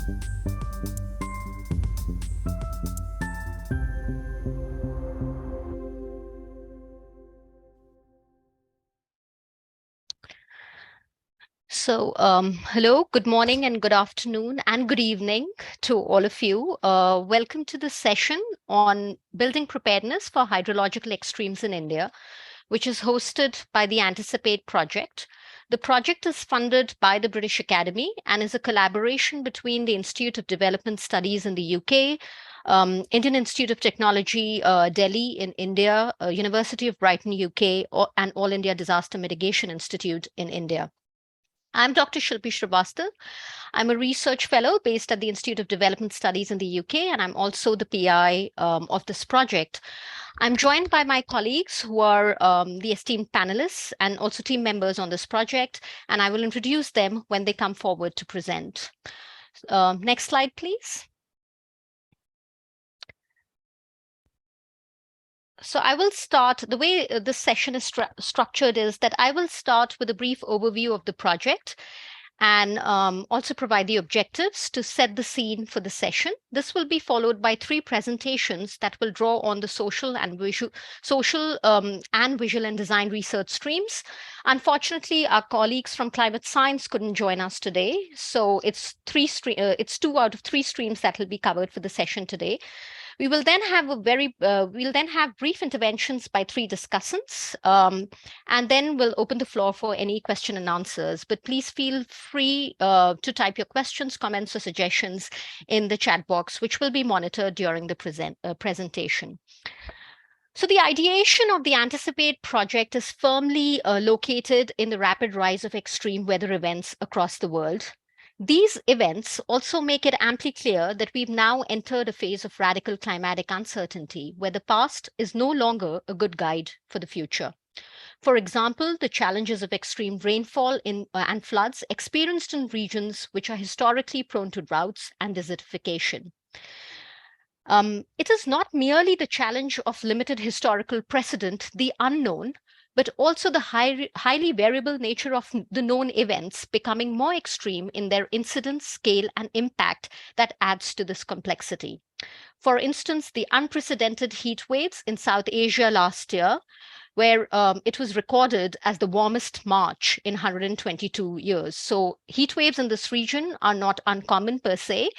So, hello, good morning and good afternoon and good evening to all of you. Welcome to this session on building preparedness for hydrological extremes in India, which is hosted by the Anticipate project. The project is funded by the British Academy and is a collaboration between the Institute of Development Studies in the UK, Indian Institute of Technology, Delhi in India, University of Brighton, UK, and All India Disaster Mitigation Institute in India. I'm Dr. Shilpi Shrivastava. I'm a research fellow based at the Institute of Development Studies in the UK, and I'm also the PI of this project. I'm joined by my colleagues who are the esteemed panelists and also team members on this project, and I will introduce them when they come forward to present. Next slide, please. So I will start, the way this session is structured is that I will start with a brief overview of the project and also provide the objectives to set the scene for the session. This will be followed by 3 presentations that will draw on the social and visual and design research streams. Unfortunately, our colleagues from climate science couldn't join us today, so it's 2 out of 3 streams that will be covered for the session today. We will then have brief interventions by 3 discussants, and then we'll open the floor for any question and answers. But please feel free to type your questions, comments, or suggestions in the chat box, which will be monitored during the presentation. So the ideation of the Anticipate project is firmly located in the rapid rise of extreme weather events across the world. These events also make it amply clear that we've now entered a phase of radical climatic uncertainty, where the past is no longer a good guide for the future. For example, the challenges of extreme rainfall and floods experienced in regions which are historically prone to droughts and desertification. It is not merely the challenge of limited historical precedent, the unknown, but also the highly variable nature of the known events becoming more extreme in their incidence, scale, and impact that adds to this complexity. For instance, the unprecedented heat waves in South Asia last year, where it was recorded as the warmest March in 122 years. So heat waves in this region are not uncommon per se,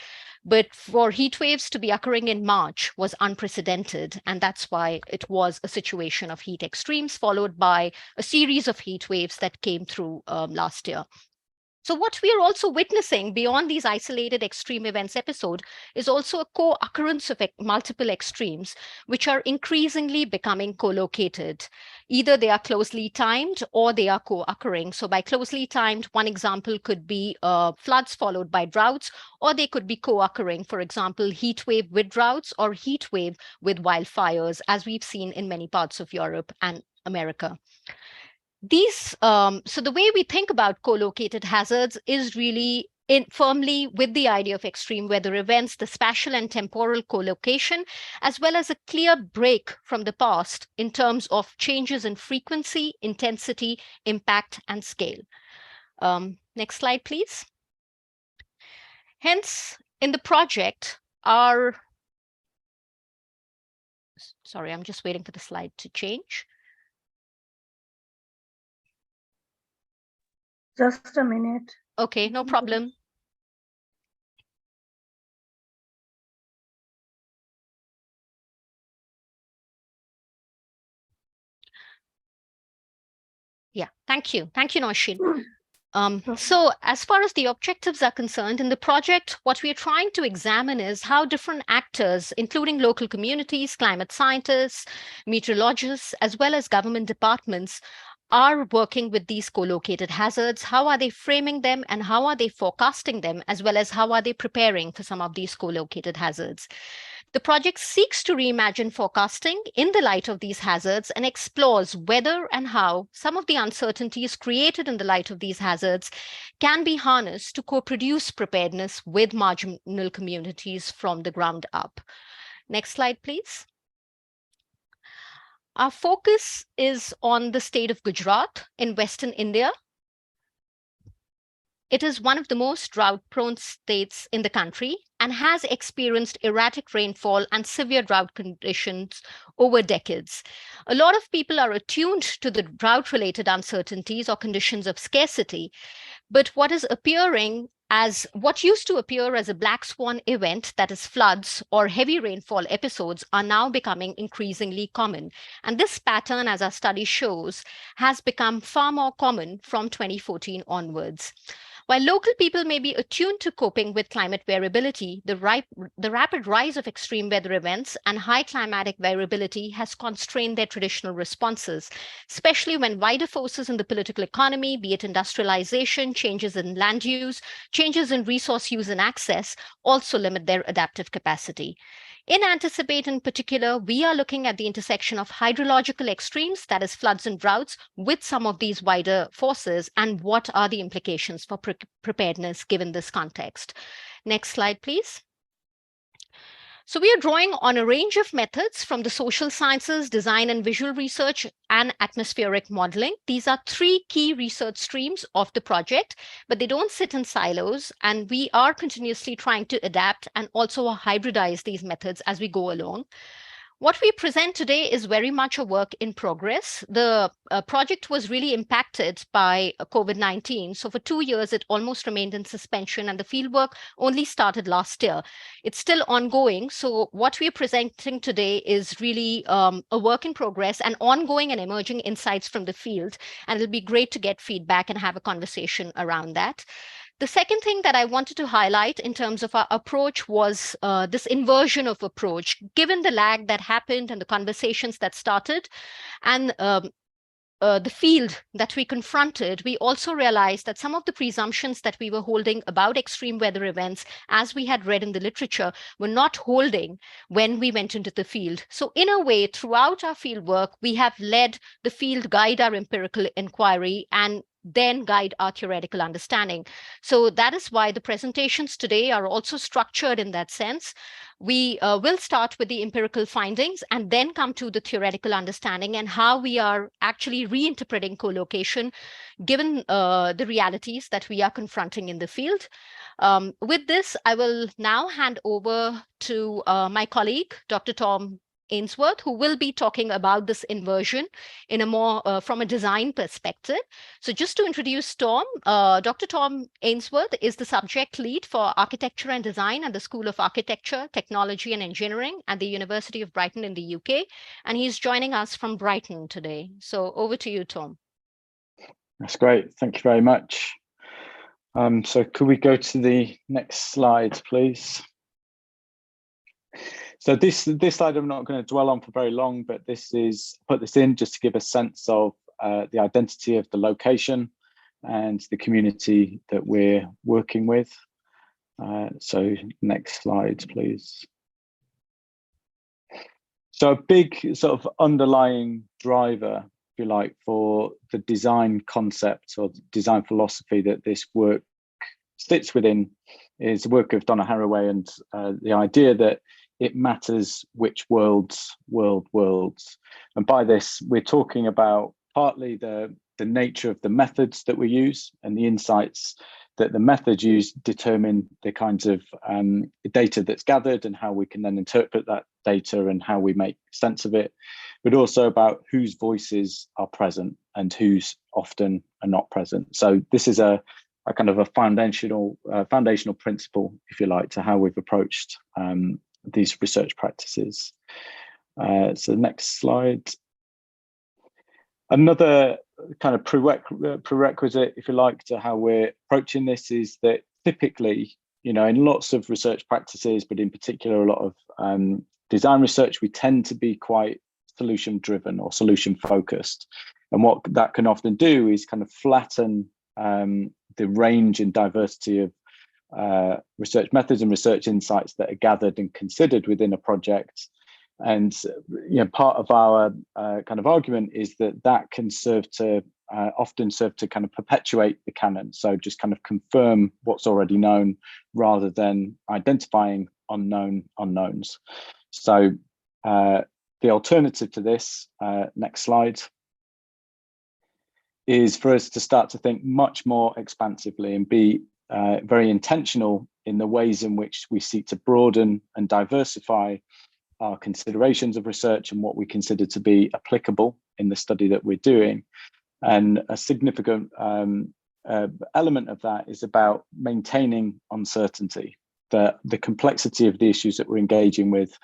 but for heat waves to be occurring in March was unprecedented. And that's why it was a situation of heat extremes, followed by a series of heat waves that came through last year. So what we are also witnessing beyond these isolated extreme events episode is also a co-occurrence of multiple extremes, which are increasingly becoming co-located. Either they are closely timed or they are co-occurring. So by closely timed, one example could be floods followed by droughts, or they could be co-occurring, for example, heat wave with droughts or heat wave with wildfires, as we've seen in many parts of Europe and America. So the way we think about co-located hazards is really firmly with the idea of extreme weather events, the spatial and temporal co-location, as well as a clear break from the past in terms of changes in frequency, intensity, impact, and scale. Next slide, please. Hence, in the project, sorry, I'm just waiting for the slide to change. Just a minute. Okay, no problem. Yeah, thank you. Thank you, Nosheen. So as far as the objectives are concerned, in the project, what we are trying to examine is how different actors, including local communities, climate scientists, meteorologists, as well as government departments, are working with these co-located hazards. How are they framing them and how are they forecasting them, as well as how are they preparing for some of these co-located hazards? The project seeks to reimagine forecasting in the light of these hazards and explores whether and how some of the uncertainties created in the light of these hazards can be harnessed to co-produce preparedness with marginal communities from the ground up. Next slide, please. Our focus is on the state of Gujarat in Western India. It is one of the most drought-prone states in the country and has experienced erratic rainfall and severe drought conditions over decades. A lot of people are attuned to the drought-related uncertainties or conditions of scarcity, but what used to appear as a black swan event, that is floods or heavy rainfall episodes, are now becoming increasingly common. And this pattern, as our study shows, has become far more common from 2014 onwards. While local people may be attuned to coping with climate variability, the rapid rise of extreme weather events and high climatic variability has constrained their traditional responses, especially when wider forces in the political economy, be it industrialization, changes in land use, changes in resource use and access, also limit their adaptive capacity. In Anticipate, in particular, we are looking at the intersection of hydrological extremes, that is, floods and droughts, with some of these wider forces, and what are the implications for preparedness given this context. Next slide, please. So we are drawing on a range of methods from the social sciences, design and visual research, and atmospheric modeling. These are three key research streams of the project, but they don't sit in silos, and we are continuously trying to adapt and also hybridize these methods as we go along. What we present today is very much a work in progress. The project was really impacted by COVID-19. So for 2 years, it almost remained in suspension, and the fieldwork only started last year. It's still ongoing. So what we're presenting today is really a work in progress and ongoing and emerging insights from the field. And it'll be great to get feedback and have a conversation around that. The second thing that I wanted to highlight in terms of our approach was this inversion of approach. Given the lag that happened and the conversations that started, and the field that we confronted, we also realized that some of the presumptions that we were holding about extreme weather events, as we had read in the literature, were not holding when we went into the field. So in a way, throughout our field work, we have let the field guide our empirical inquiry and then guide our theoretical understanding. So that is why the presentations today are also structured in that sense. We will start with the empirical findings and then come to the theoretical understanding and how we are actually reinterpreting co-location given the realities that we are confronting in the field. With this, I will now hand over to my colleague, Dr. Tom Ainsworth, who will be talking about this inversion in a more from a design perspective. So just to introduce Tom, Dr. Tom Ainsworth is the subject lead for architecture and design at the School of Architecture, Technology and Engineering at the University of Brighton in the UK. And he's joining us from Brighton today. So over to you, Tom. That's great. Thank you very much. So could we go to the next slide, please? So this slide I'm not going to dwell on for very long, but put this in just to give a sense of the identity of the location and the community that we're working with. So next slide, please. So a big sort of underlying driver, if you like, for the design concept or design philosophy that this work sits within is the work of Donna Haraway and the idea that it matters which worlds. And by this, we're talking about partly the nature of the methods that we use and the insights that the methods use determine the kinds of data that's gathered and how we can then interpret that data and how we make sense of it, but also about whose voices are present and whose often are not present. So this is a kind of a foundational principle, if you like, to how we've approached these research practices. So next slide. Another kind of prerequisite, if you like, to how we're approaching this is that typically, in lots of research practices, but in particular a lot of design research, we tend to be quite solution driven or solution focused. And what that can often do is kind of flatten the range and diversity of research methods and research insights that are gathered and considered within a project. And part of our kind of argument is that can often serve to kind of perpetuate the canon. So just kind of confirm what's already known rather than identifying unknown unknowns. So the alternative to this, next slide, is for us to start to think much more expansively and be very intentional in the ways in which we seek to broaden and diversify our considerations of research and what we consider to be applicable in the study that we're doing. And a significant element of that is about maintaining uncertainty. The complexity of the issues that we're engaging with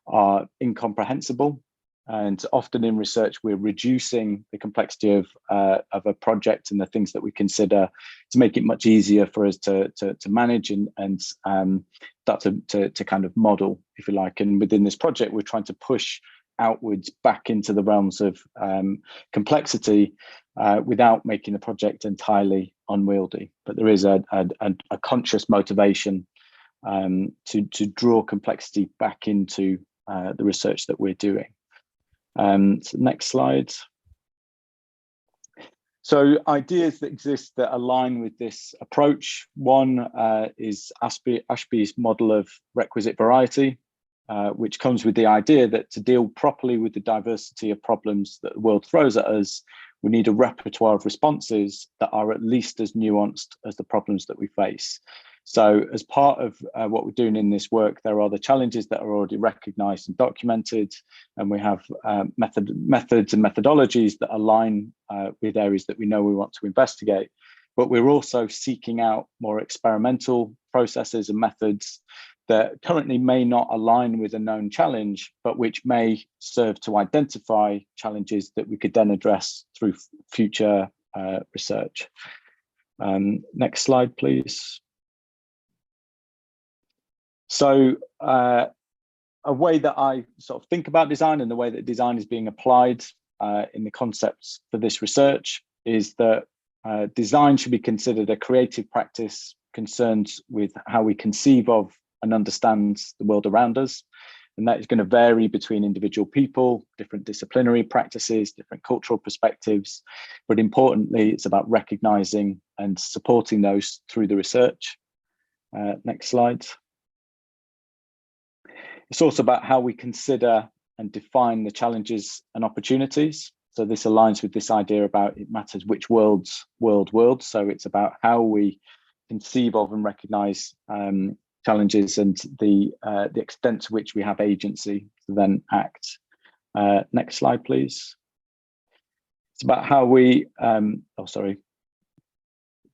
are incomprehensible. And often in research, we're reducing the complexity of a project and the things that we consider to make it much easier for us to manage and start to kind of model, if you like. And within this project, we're trying to push outwards back into the realms of complexity without making the project entirely unwieldy. But there is a conscious motivation to draw complexity back into the research that we're doing. So next slide. So ideas that exist that align with this approach. One is Ashby's model of requisite variety, which comes with the idea that to deal properly with the diversity of problems that the world throws at us, we need a repertoire of responses that are at least as nuanced as the problems that we face. So as part of what we're doing in this work, there are the challenges that are already recognized and documented, and we have methods and methodologies that align with areas that we know we want to investigate. But we're also seeking out more experimental processes and methods that currently may not align with a known challenge, but which may serve to identify challenges that we could then address through future research. Next slide, please. So a way that I sort of think about design and the way that design is being applied in the concepts for this research is that design should be considered a creative practice concerned with how we conceive of and understand the world around us. And that is going to vary between individual people, different disciplinary practices, different cultural perspectives. But importantly, it's about recognizing and supporting those through the research. Next slide. It's also about how we consider and define the challenges and opportunities. So this aligns with this idea about it matters which worlds. So it's about how we conceive of and recognize challenges and the extent to which we have agency to then act. Next slide, please. It's about how we,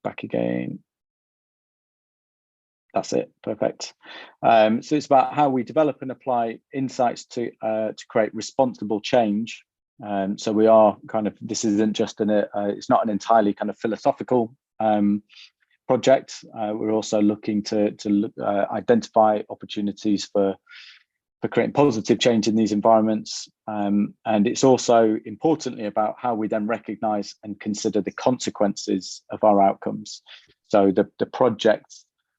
back again. That's it, perfect. So it's about how we develop and apply insights to create responsible change. So we are kind of, this isn't just it's not an entirely kind of philosophical project. We're also looking to identify opportunities for creating positive change in these environments. And it's also importantly about how we then recognize and consider the consequences of our outcomes. So the project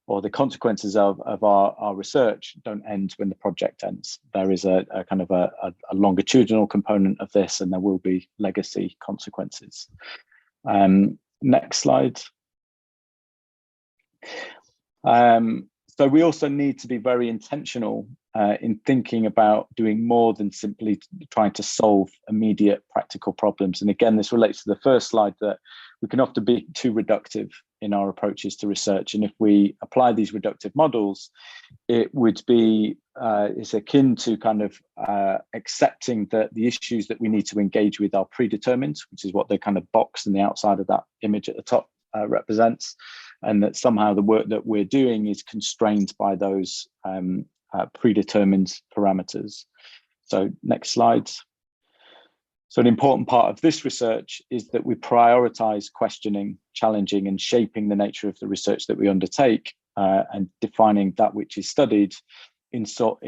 or the consequences of our research don't end when the project ends. There is a kind of a longitudinal component of this, and there will be legacy consequences. Next slide. So we also need to be very intentional in thinking about doing more than simply trying to solve immediate practical problems. And again, this relates to the first slide, that we can often be too reductive in our approaches to research. And if we apply these reductive models, it would be, it's akin to kind of accepting that the issues that we need to engage with are predetermined, which is what the kind of box in the outside of that image at the top represents, and that somehow the work that we're doing is constrained by those predetermined parameters. So next slide. So an important part of this research is that we prioritize questioning, challenging, and shaping the nature of the research that we undertake, and defining that which is studied in support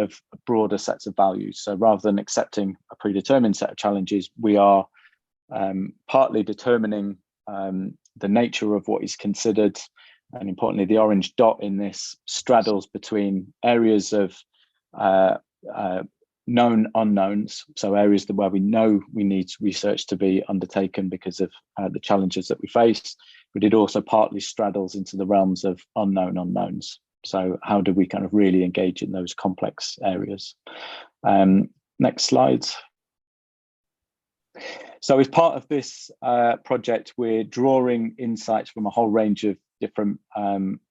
of broader sets of values. So rather than accepting a predetermined set of challenges, we are partly determining the nature of what is considered. And importantly, the orange dot in this straddles between areas of known unknowns, so areas where we know we need research to be undertaken because of the challenges that we face, but it also partly straddles into the realms of unknown unknowns. So how do we kind of really engage in those complex areas? Next slide. So as part of this project, we're drawing insights from a whole range of different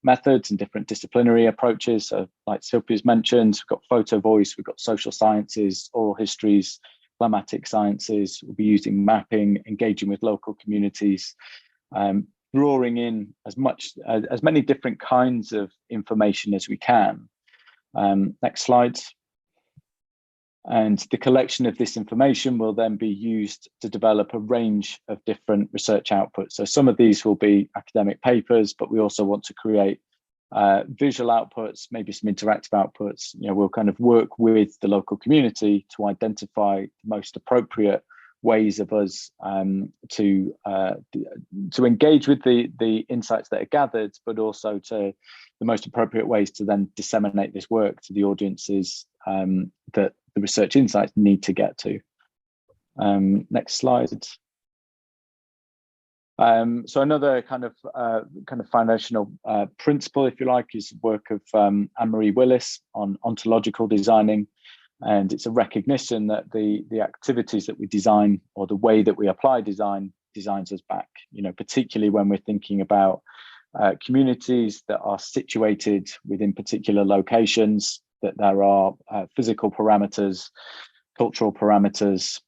methods and different disciplinary approaches. So like Silpia's mentioned, we've got photo voice, we've got social sciences, oral histories, climatic sciences. We'll be using mapping, engaging with local communities, drawing in as many different kinds of information as we can. Next slide. And the collection of this information will then be used to develop a range of different research outputs. So some of these will be academic papers, but we also want to create visual outputs, maybe some interactive outputs. We'll kind of work with the local community to identify the most appropriate ways of us to engage with the insights that are gathered, but also to the most appropriate ways to then disseminate this work to the audiences that the research insights need to get to. Next slide. So another kind of foundational principle, if you like, is the work of Anne-Marie Willis on ontological designing. And it's a recognition that the activities that we design, or the way that we apply design, designs us back, particularly when we're thinking about communities that are situated within particular locations, that there are physical parameters, cultural parameters,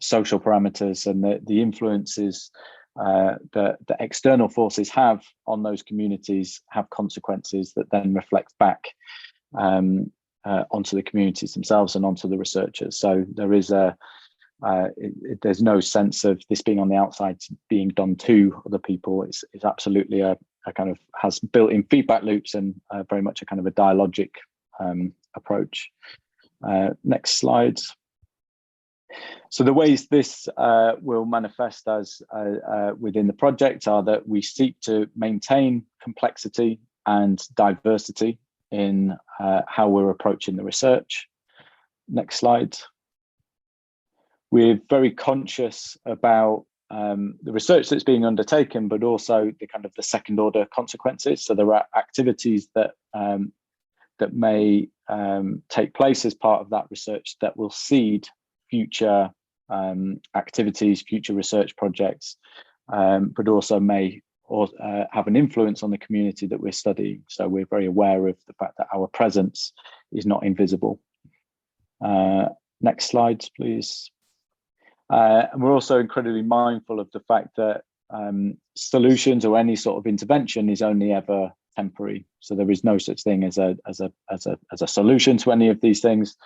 social parameters, and the influences that the external forces have on those communities have consequences that then reflect back onto the communities themselves and onto the researchers. So there is there's no sense of this being on the outside being done to other people. It's absolutely a kind of has built-in feedback loops and very much a kind of a dialogic approach. Next slide. So the ways this will manifest as within the project are that we seek to maintain complexity and diversity in how we're approaching the research. Next slide. We're very conscious about the research that's being undertaken, but also the kind of the second order consequences. So there are activities that that may take place as part of that research that will seed future activities, future research projects, but also may have an influence on the community that we're studying. So we're very aware of the fact that our presence is not invisible. Next slide, please. And we're also incredibly mindful of the fact that solutions or any sort of intervention is only ever temporary. So there is no such thing as a solution to any of these things,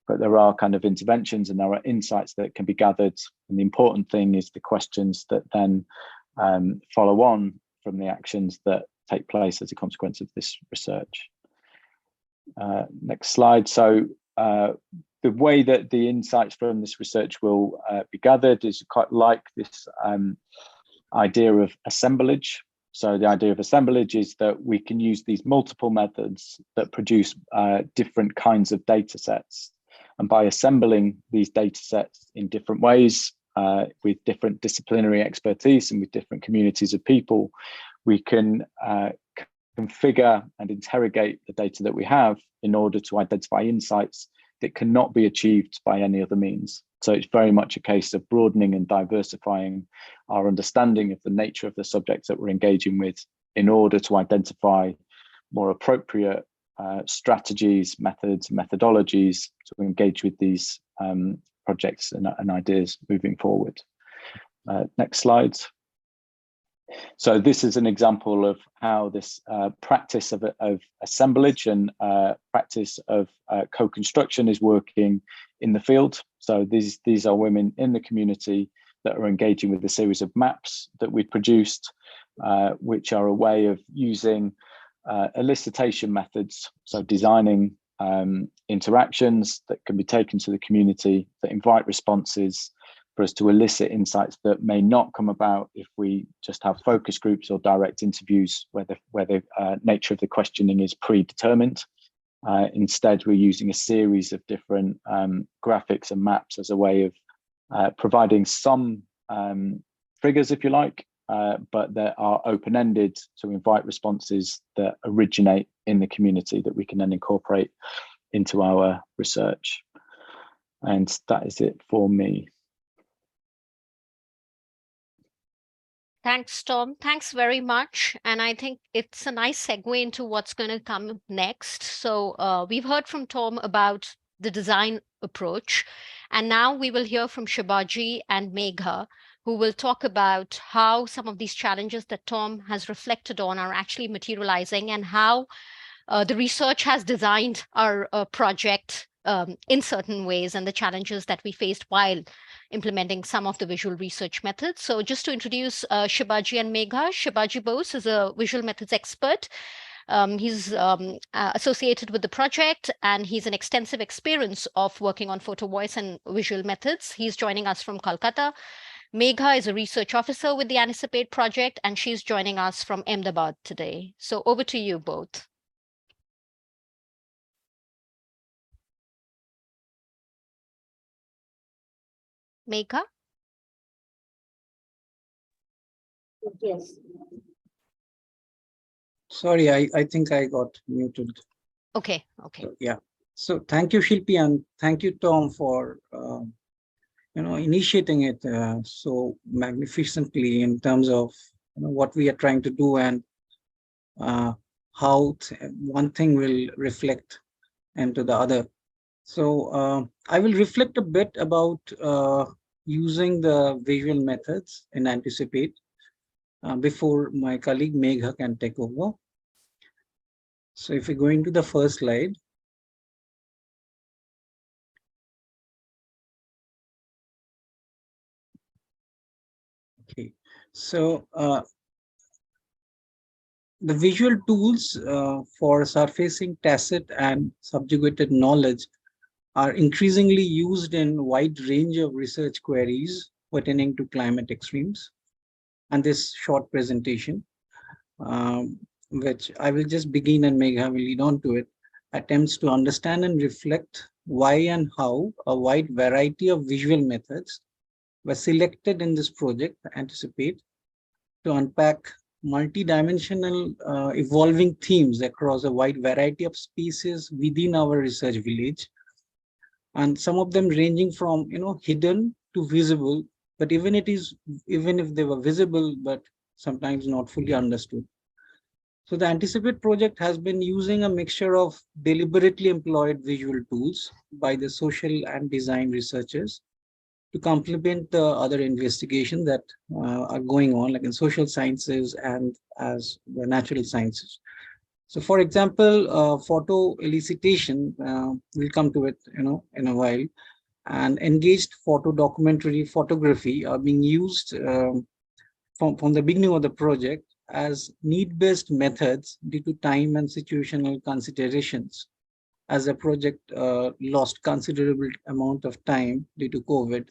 but there are kind of interventions and there are insights that can be gathered. And the important thing is the questions that then follow on from the actions that take place as a consequence of this research. Next slide. So the way that the insights from this research will be gathered is quite like this idea of assemblage. So the idea of assemblage is that we can use these multiple methods that produce different kinds of data sets. And by assembling these data sets in different ways, with different disciplinary expertise and with different communities of people, we can configure and interrogate the data that we have in order to identify insights that cannot be achieved by any other means. So it's very much a case of broadening and diversifying our understanding of the nature of the subjects that we're engaging with in order to identify more appropriate strategies, methods, methodologies to engage with these projects and ideas moving forward. Next slide. So this is an example of how this practice of assemblage and practice of co-construction is working in the field. So these are women in the community that are engaging with a series of maps that we produced, which are a way of using elicitation methods. So designing interactions that can be taken to the community that invite responses for us to elicit insights that may not come about if we just have focus groups or direct interviews where the nature of the questioning is predetermined. Instead, we're using a series of different graphics and maps as a way of providing some triggers, if you like, but that are open-ended to invite responses that originate in the community that we can then incorporate into our research. And that is it for me. Thanks, Tom. Thanks very much. And I think it's a nice segue into what's going to come next. So, we've heard from Tom about the design approach. And now we will hear from Shibaji and Megha, who will talk about how some of these challenges that Tom has reflected on are actually materializing and how the research has designed our project in certain ways and the challenges that we faced while implementing some of the visual research methods. So just to introduce Shibaji and Megha, Shibaji Bose is a visual methods expert. He's associated with the project and he's an extensive experience of working on photo, voice, and visual methods. He's joining us from Kolkata. Megha is a research officer with the Anticipate project and she's joining us from Ahmedabad today. So over to you both. Megha? Yes. Sorry, I think I got muted. Okay. So, yeah. So thank you, Shilpi, and thank you, Tom, for initiating it so magnificently in terms of what we are trying to do and how one thing will reflect into the other. So I will reflect a bit about using the visual methods in Anticipate before my colleague Megha can take over. So if we go into the first slide. Okay, so the visual tools for surfacing tacit and subjugated knowledge are increasingly used in a wide range of research queries pertaining to climate extremes. And this short presentation, which I will just begin and Megha will lead on to it, attempts to understand and reflect why and how a wide variety of visual methods were selected in this project, Anticipate, to unpack multidimensional evolving themes across a wide variety of spaces within our research village, and some of them ranging from hidden to visible, but even if they were visible but sometimes not fully understood. So the Anticipate project has been using a mixture of deliberately employed visual tools by the social and design researchers to complement the other investigations that are going on, like in social sciences and as the natural sciences. So, for example, photo elicitation, we'll come to it, in a while, and engaged photo documentary photography are being used from the beginning of the project as need-based methods due to time and situational considerations, as the project lost considerable amount of time due to COVID.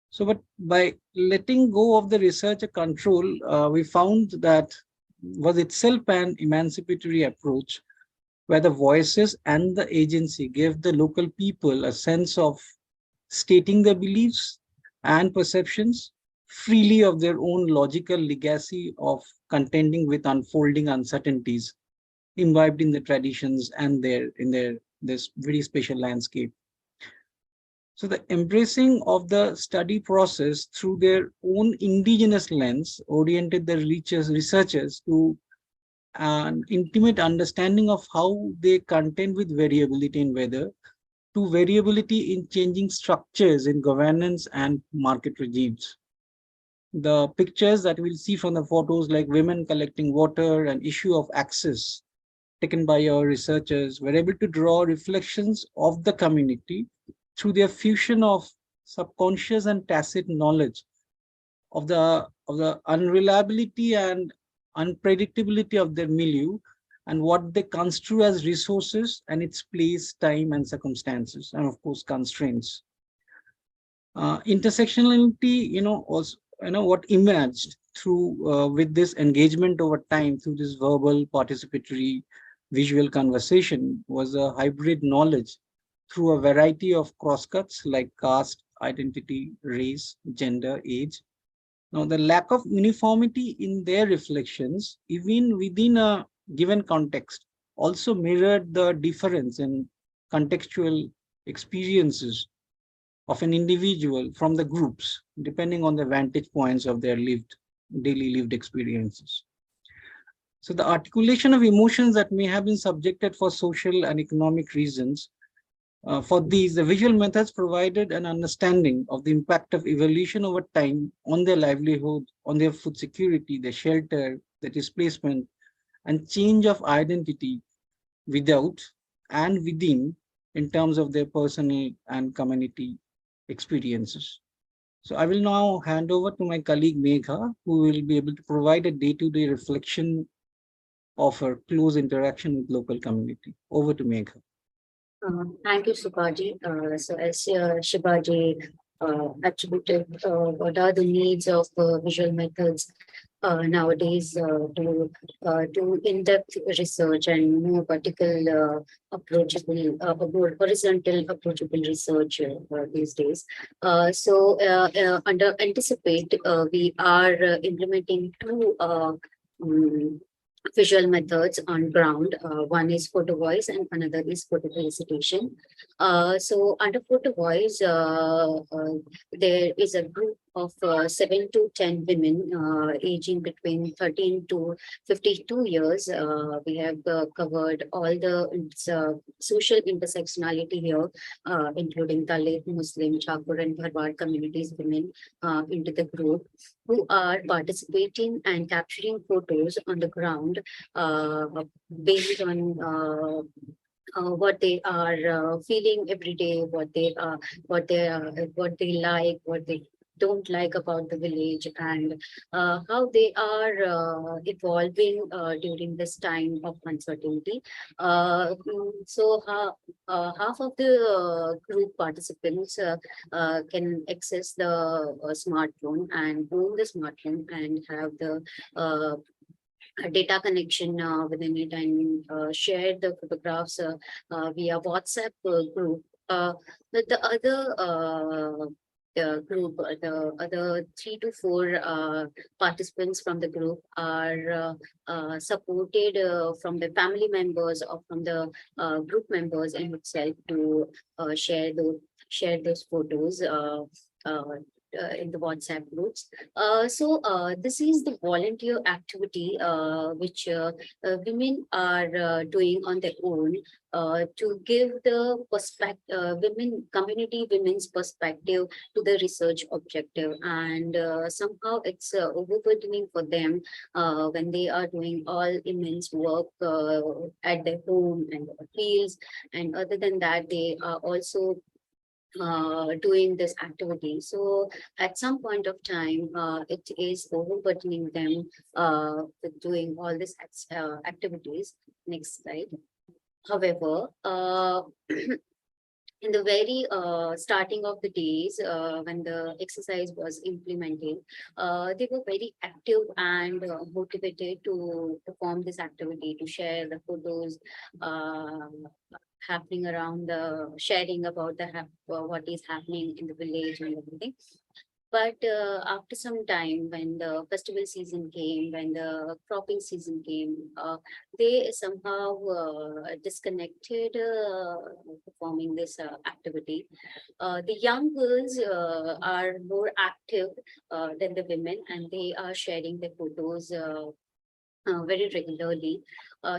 So, but by letting go of the researcher control, we found that was itself an emancipatory approach where the voices and the agency gave the local people a sense of stating their beliefs and perceptions freely of their own logical legacy of contending with unfolding uncertainties imbibed in the traditions and this very special landscape. So the embracing of the study process through their own indigenous lens oriented the researchers to an intimate understanding of how they contend with variability in weather, to variability in changing structures in governance and market regimes. The pictures that we'll see from the photos, like women collecting water and issue of access taken by our researchers, were able to draw reflections of the community through their fusion of subconscious and tacit knowledge of the unreliability and unpredictability of their milieu and what they construe as resources and its place, time, and circumstances, and of course constraints. Intersectionality, also what emerged through with this engagement over time through this verbal, participatory, visual conversation was a hybrid knowledge through a variety of crosscuts like caste, identity, race, gender, age. Now, the lack of uniformity in their reflections, even within a given context, also mirrored the difference in contextual experiences of an individual from the groups, depending on the vantage points of their lived daily lived experiences. So the articulation of emotions that may have been subjected for social and economic reasons, for these, the visual methods provided an understanding of the impact of evolution over time on their livelihood, on their food security, their shelter, their displacement, and change of identity without and within in terms of their personal and community experiences. So I will now hand over to my colleague Megha, who will be able to provide a day-to-day reflection of her close interaction with local community. Over to Megha. Thank you, Subhaji. So as Shivaji attributed, what are the needs of visual methods nowadays to in-depth research and more particular approachable, more horizontal approachable research these days. Under anticipate, we are implementing two visual methods on ground. One is photo voice and another is photo elicitation. So under photo voice, there is a group of 7 to 10 women aging between 13 to 52 years. We have covered all the social intersectionality here, including Dalit, Muslim, Chakur and Bharwar communities women into the group, who are participating and capturing photos on the ground based on what they are feeling every day, what they like, what they don't like about the village, and how they are evolving during this time of uncertainty. Half of the group participants can access the smartphone and own the smartphone and have the a data connection within it, and share the photographs via WhatsApp group. But the other group, the other 3 to 4 participants from the group are supported from the family members or from the group members in itself to share those photos. In the WhatsApp groups. This is the volunteer activity which women are doing on their own to give the community women's perspective to the research objective. And somehow it's overburdening for them when they are doing all immense work at their home and fields. And other than that, they are also doing this activity. So at some point of time, it is overburdening them with doing all these activities. Next slide. However, in the very starting of the days when the exercise was implemented, they were very active and motivated to perform this activity, to share the photos happening around the sharing about the what is happening in the village and everything. But after some time, when the festival season came, when the cropping season came, they somehow disconnected performing this activity. The young girls are more active than the women, and they are sharing their photos very regularly.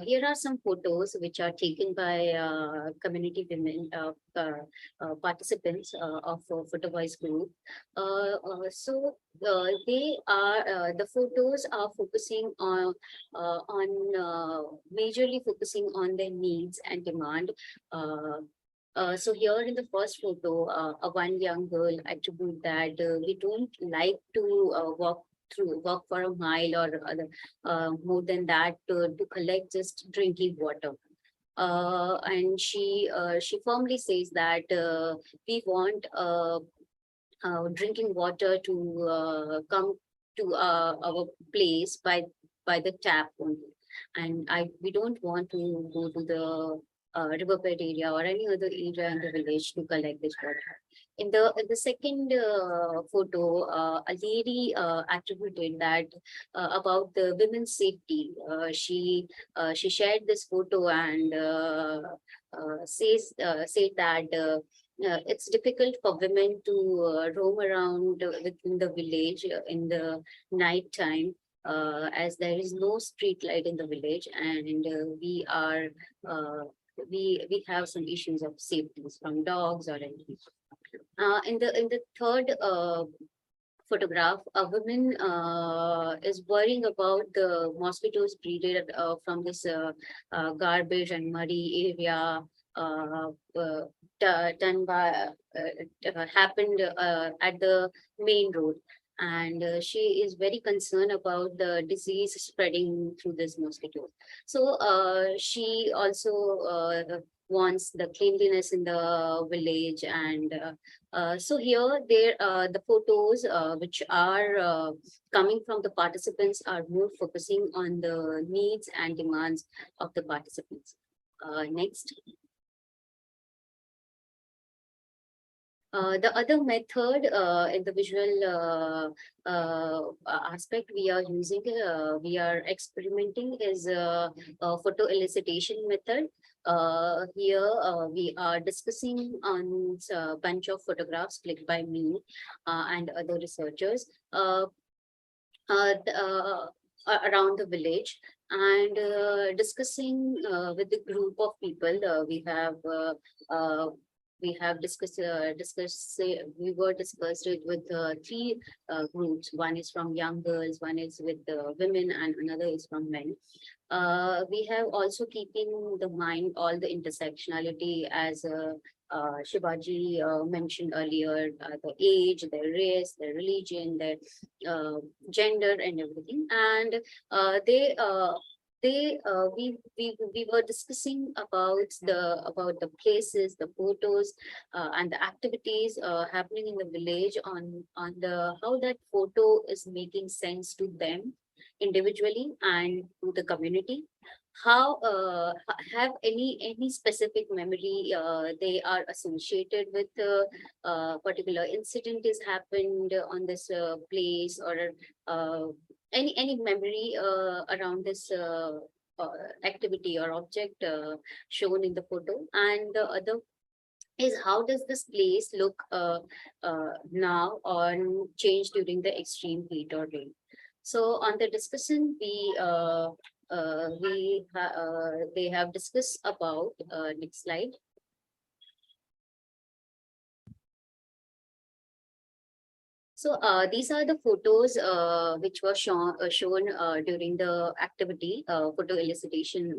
Here are some photos which are taken by community women participants of Photo Voice group. They are the photos are focusing on majorly focusing on their needs and demand. So here in the first photo, one young girl attribute that we don't like to walk for a mile or other, more than that to collect just drinking water. And she firmly says that we want drinking water to come to our place by the tap only, and we don't want to go to the riverbed area or any other area in the village to collect this water. In the second photo, a lady attributed that about the women's safety. She shared this photo and said that it's difficult for women to roam around within the village in the night time, as there is no street light in the village, and we have some issues of safety from dogs or anything. In the third photograph, a woman is worrying about the mosquitoes breeded from this garbage and muddy area uh, uh, done by happened at the main road, and she is very concerned about the disease spreading through this mosquito. So she also wants the cleanliness in the village, and so here, the photos which are coming from the participants are more focusing on the needs and demands of the participants. Next. The other method in the visual aspect we are using, we are experimenting is a photo elicitation method. Here we are discussing on a bunch of photographs clicked by me and other researchers around the village, and discussing with the group of people. Uh, we have we were discussed it with three groups. One is from young girls, one is with women, and another is from men. We have also keeping the mind all the intersectionality, as Shivaji mentioned earlier, the age, their race, their religion, their gender, and everything. And we were discussing about the places, the photos, and the activities happening in the village, on the how that photo is making sense to them individually and to the community. How have any specific memory they are associated with particular incident is happened on this place, or any memory around this activity or object shown in the photo. And the other is, how does this place look now or change during the extreme heat or rain? So on the discussion, they have discussed about, next slide. So these are the photos which were shown during the activity, photo elicitation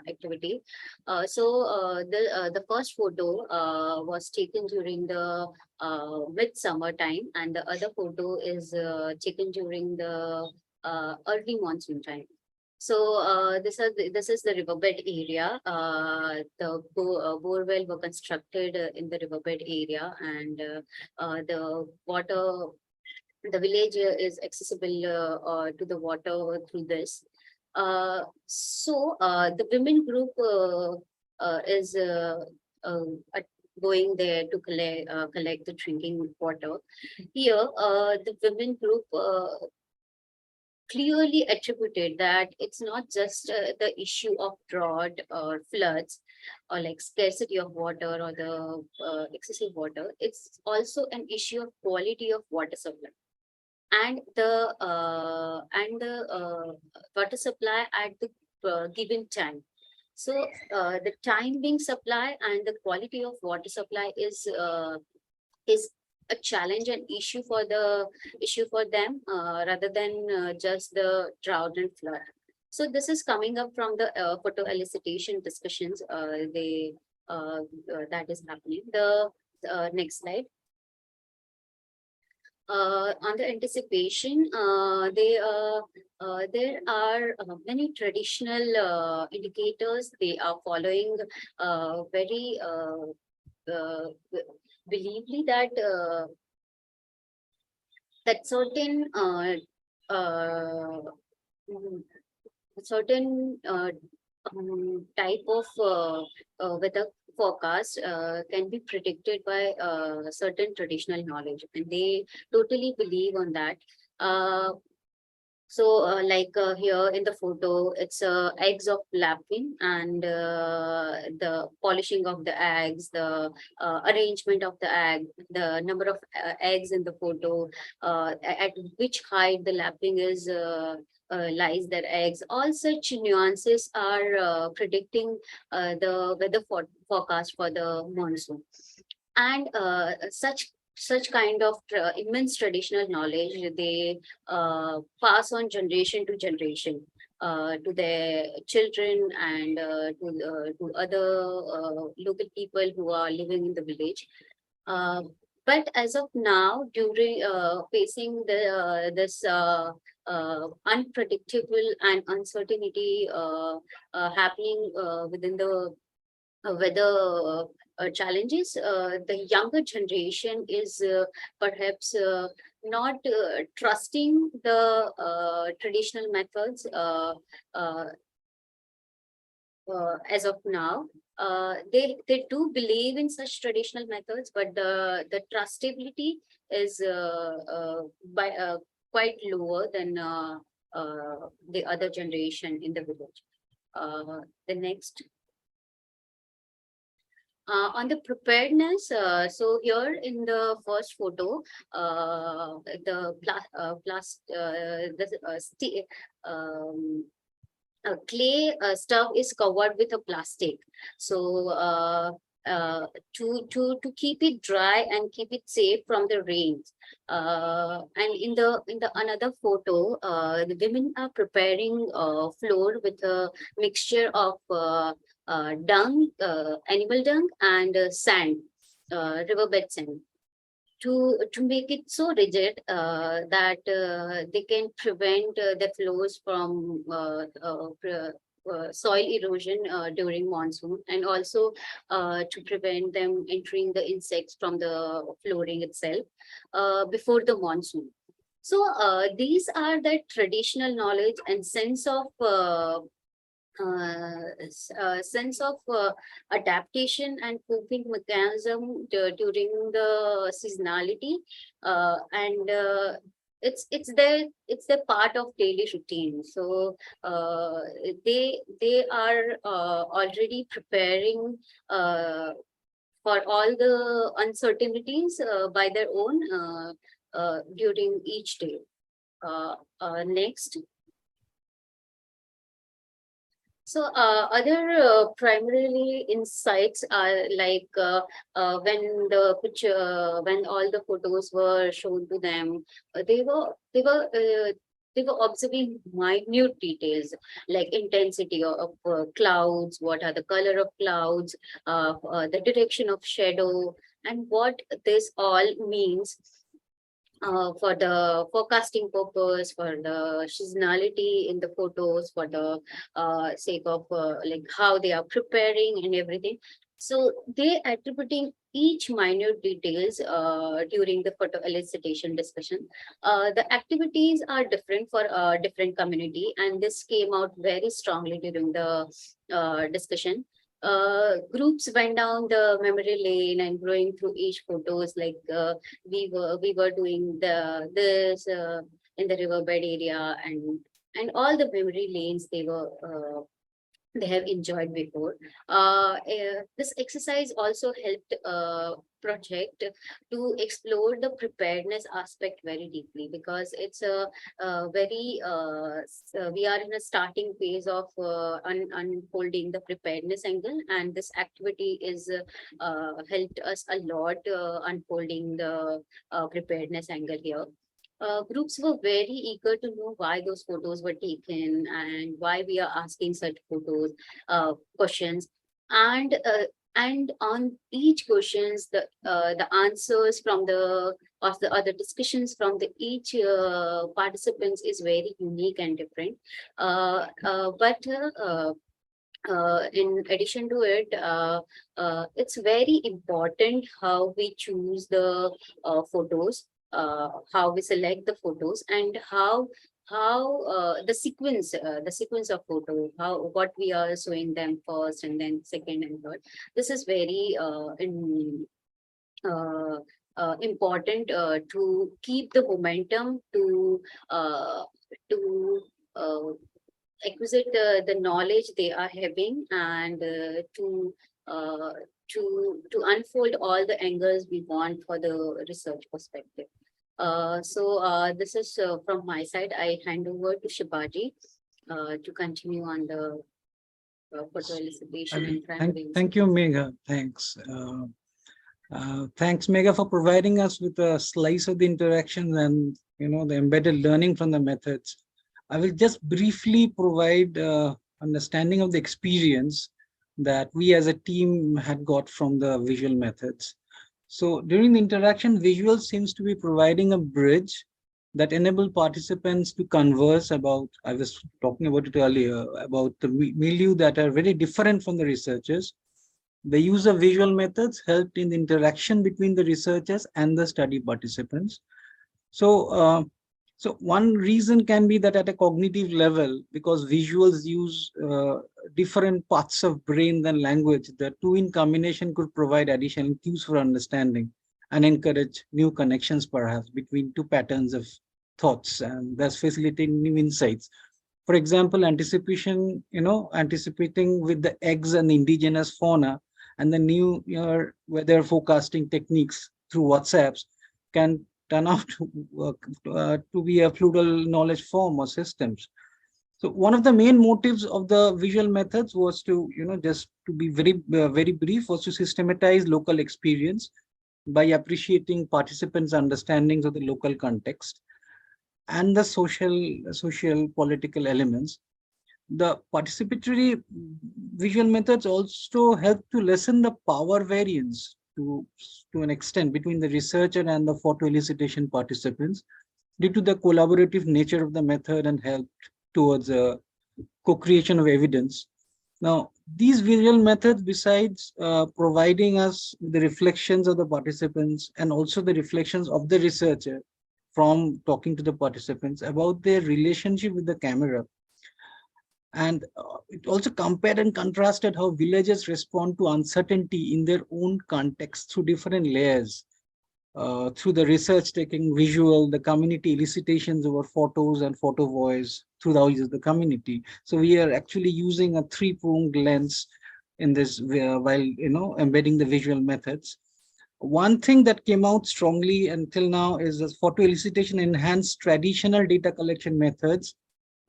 activity. The first photo was taken during the midsummer time, and the other photo is taken during the early monsoon time. So this is the riverbed area. The borewell were constructed in the riverbed area, and the water, the village is accessible to the water through this. The women group is going there to collect the drinking water. Here, the women group clearly attributed that it's not just the issue of drought or floods, or like scarcity of water, or the excessive water. It's also an issue of quality of water supply, and the water supply at the given time. So the time being supply and the quality of water supply is a challenge and issue for them, rather than just the drought and flood. So this is coming up from the photo elicitation discussions that is happening. The next slide. On the anticipation, there are many traditional indicators they are following very believely, that certain mm, certain type of weather forecast can be predicted by certain traditional knowledge, and they totally believe on that. So, here in the photo, it's eggs of lapwing, and the polishing of the eggs, the arrangement of the egg, the number of eggs in the photo, at which height the lapwing is lies their eggs. All such nuances are predicting the weather forecast for the monsoon. And such kind of immense traditional knowledge, they pass on generation to generation to their children, and to other local people who are living in the village. uh, but as of now, during facing this unpredictable and uncertainty happening within the whether challenges, the younger generation is perhaps not trusting the traditional methods uh, as of now. They do believe in such traditional methods, but the trustability is by quite lower than the other generation in the village. The next. On the preparedness, so here in the first photo, the clay stuff is covered with a plastic. So to keep it dry and keep it safe from the rains. And in the another photo, the women are preparing floor with a mixture of dung, animal dung, and sand, riverbed sand, to make it so rigid that they can prevent the flows from soil erosion during monsoon, and also to prevent them entering the insects from the flooring itself before the monsoon. So these are the traditional knowledge and sense of adaptation and coping mechanism during the seasonality, and it's their part of daily routine. So they are already preparing for all the uncertainties by their own during each day. Next. So other primarily insights are like when all the photos were shown to them, they were observing minute details like intensity of clouds, what are the color of clouds, the direction of shadow, and what this all means for the forecasting purpose, for the seasonality in the photos, for the sake of like how they are preparing and everything. So they attributing each minute details during the photo elicitation discussion. The activities are different for different community, and this came out very strongly during the discussion. Groups went down the memory lane and going through each photos, like we were doing this in the riverbed area, and all the memory lanes they have enjoyed before. This exercise also helped project to explore the preparedness aspect very deeply, because it's a very we are in a starting phase of unfolding the preparedness angle, and this activity is helped us a lot unfolding the preparedness angle here. Groups were very eager to know why those photos were taken and why we are asking such questions, and on each questions, the answers from the of the other discussions from the each participants is very unique and different. But in addition to it, it's very important how we choose the photos, how we select the photos, and how the sequence of photo, how what we are showing them first and then second and third. This is very uh, important to keep the momentum to acquisite the knowledge they are having, and uh, to unfold all the angles we want for the research perspective. This is from my side. I hand over to Shibaji to continue on the photo elicitation and primary. Thank you, Megha. Thanks. Thanks, Megha, for providing us with a slice of the interactions and the embedded learning from the methods. I will just briefly provide understanding of the experience that we as a team had got from the visual methods. So during the interaction, visual seems to be providing a bridge that enable participants to converse about, I was talking about it earlier, about the milieu that are very different from the researchers. The use of visual methods helped in the interaction between the researchers and the study participants. So one reason can be that at a cognitive level, because visuals use different parts of brain than language, the two in combination could provide additional cues for understanding and encourage new connections perhaps between two patterns of thoughts, and thus facilitating new insights. For example, anticipating with the eggs and the indigenous fauna and the new weather forecasting techniques through WhatsApps can turn out to be a fluidal knowledge form or systems. So one of the main motives of the visual methods was to, just to be very brief, was to systematize local experience by appreciating participants' understandings of the local context and the social political elements. The participatory visual methods also help to lessen the power variance to an extent between the researcher and the photo elicitation participants due to the collaborative nature of the method and helped towards a co-creation of evidence. Now, these visual methods, besides providing us the reflections of the participants and also the reflections of the researcher from talking to the participants about their relationship with the camera. And it also compared and contrasted how villagers respond to uncertainty in their own context through different layers. Through the research taking visual, the community elicitations over photos and photo voice through the use of the community. So we are actually using a three-pronged lens in this while embedding the visual methods. One thing that came out strongly until now is that photo elicitation enhanced traditional data collection methods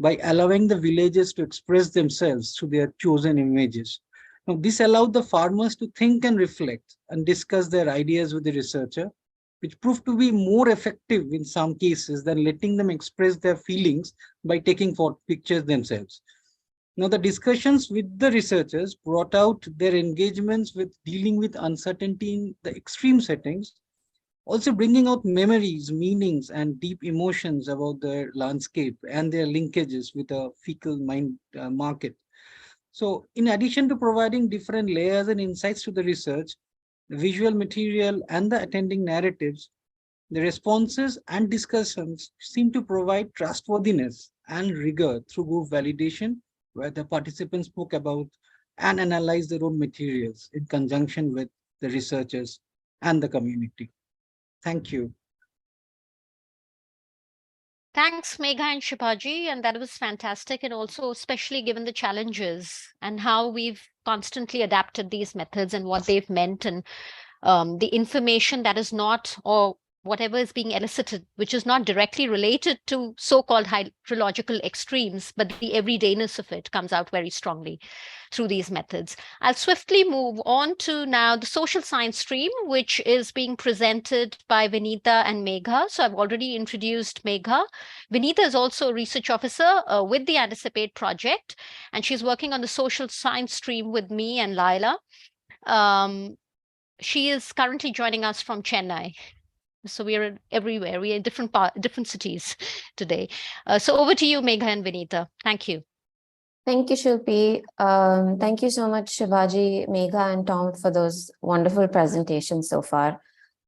by allowing the villagers to express themselves through their chosen images. Now, this allowed the farmers to think and reflect and discuss their ideas with the researcher, which proved to be more effective in some cases than letting them express their feelings by taking pictures themselves. Now, the discussions with the researchers brought out their engagements with dealing with uncertainty in the extreme settings, also bringing out memories, meanings, and deep emotions about their landscape and their linkages with a fecal mind market. So in addition to providing different layers and insights to the research, the visual material and the attending narratives, the responses and discussions seem to provide trustworthiness and rigor through group validation, where the participants spoke about and analyzed their own materials in conjunction with the researchers and the community. Thank you. Thanks, Megha and Shibaji, and that was fantastic. And also, especially given the challenges and how we've constantly adapted these methods and what they've meant, and the information that is not, or whatever is being elicited, which is not directly related to so-called hydrological extremes, but the everydayness of it comes out very strongly through these methods. I'll swiftly move on to now the social science stream, which is being presented by Vinita and Megha. So I've already introduced Megha. Vinita is also a research officer with the Anticipate project, and she's working on the social science stream with me and Laila. She is currently joining us from Chennai. So we are everywhere. We are in different cities today. So over to you, Megha and Vinita. Thank you. Thank you, Shilpi. Thank you so much, Shivaji, Megha, and Tom for those wonderful presentations so far.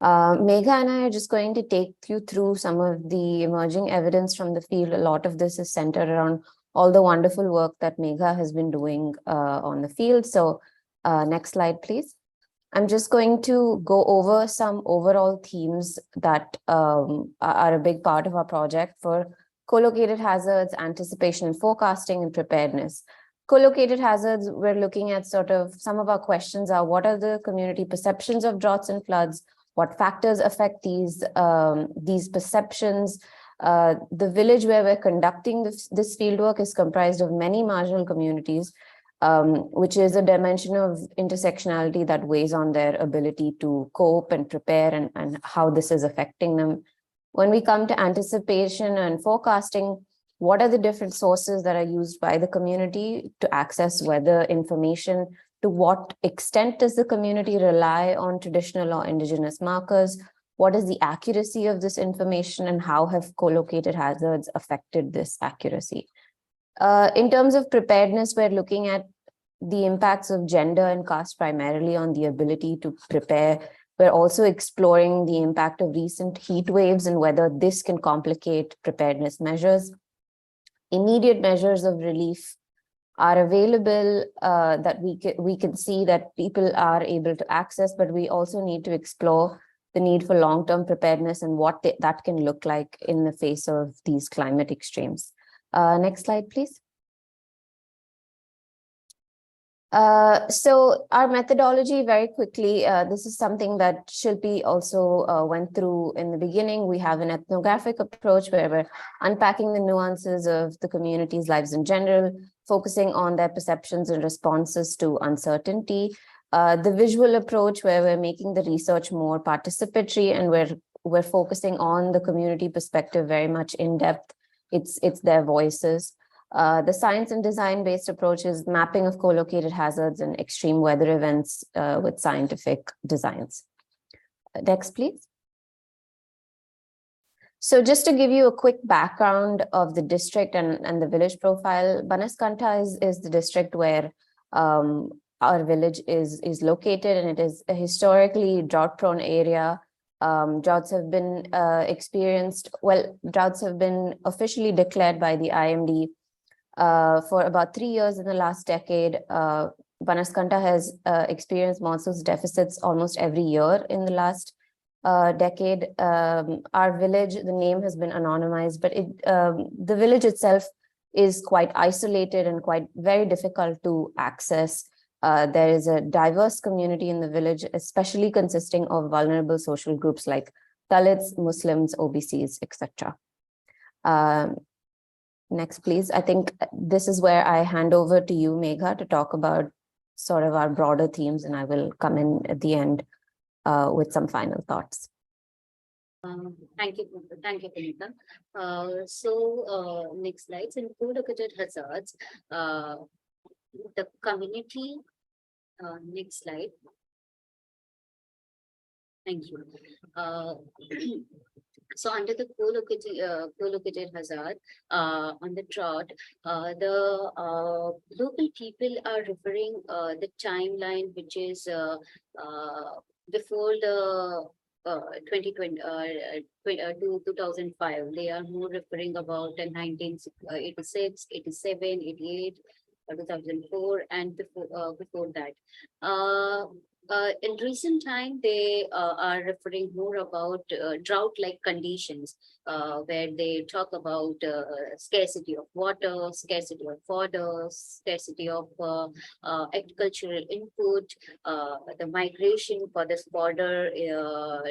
Megha and I are just going to take you through some of the emerging evidence from the field. A lot of this is centered around all the wonderful work that Megha has been doing on the field. So next slide, please. I'm just going to go over some overall themes that are a big part of our project for co-located hazards, anticipation and forecasting, and preparedness. Co-located hazards, we're looking at sort of some of our questions are, what are the community perceptions of droughts and floods? What factors affect these perceptions? The village where we're conducting this fieldwork is comprised of many marginal communities, which is a dimension of intersectionality that weighs on their ability to cope and prepare and how this is affecting them. When we come to anticipation and forecasting, what are the different sources that are used by the community to access weather information? To what extent does the community rely on traditional or indigenous markers? What is the accuracy of this information, and how have co-located hazards affected this accuracy? In terms of preparedness, we're looking at the impacts of gender and caste primarily on the ability to prepare. We're also exploring the impact of recent heat waves and whether this can complicate preparedness measures. Immediate measures of relief are available that we can see that people are able to access, but we also need to explore the need for long-term preparedness and what that can look like in the face of these climate extremes. Next slide, please. So our methodology, very quickly, this is something that Shilpi also went through in the beginning. We have an ethnographic approach where we're unpacking the nuances of the community's lives in general, focusing on their perceptions and responses to uncertainty. The visual approach where we're making the research more participatory and we're focusing on the community perspective very much in depth. It's their voices. The science and design-based approach is mapping of co-located hazards and extreme weather events with scientific designs. Next, please. So just to give you a quick background of the district and the village profile, Banaskantha is the district where our village is located, and it is a historically drought-prone area. Droughts have been droughts have been officially declared by the IMD for about 3 years in the last decade. Banaskantha has experienced monsoon deficits almost every year in the last decade. Our village, the name has been anonymized, but the village itself is quite isolated and very difficult to access. There is a diverse community in the village, especially consisting of vulnerable social groups like Dalits, Muslims, OBCs, etc. Next, please. I think this is where I hand over to you, Megha, to talk about sort of our broader themes, and I will come in at the end with some final thoughts. Thank you, Punita. Next slides. In co-located hazards, the community. Next slide. Thank you. So under the co-located hazard on the drought, the local people are referring the timeline, which is before the 2005. They are more referring about 1986, 87, 88, 2004, and before that. In recent time, they are referring more about drought-like conditions, where they talk about scarcity of water, scarcity of fodder, scarcity of agricultural input, the migration for this border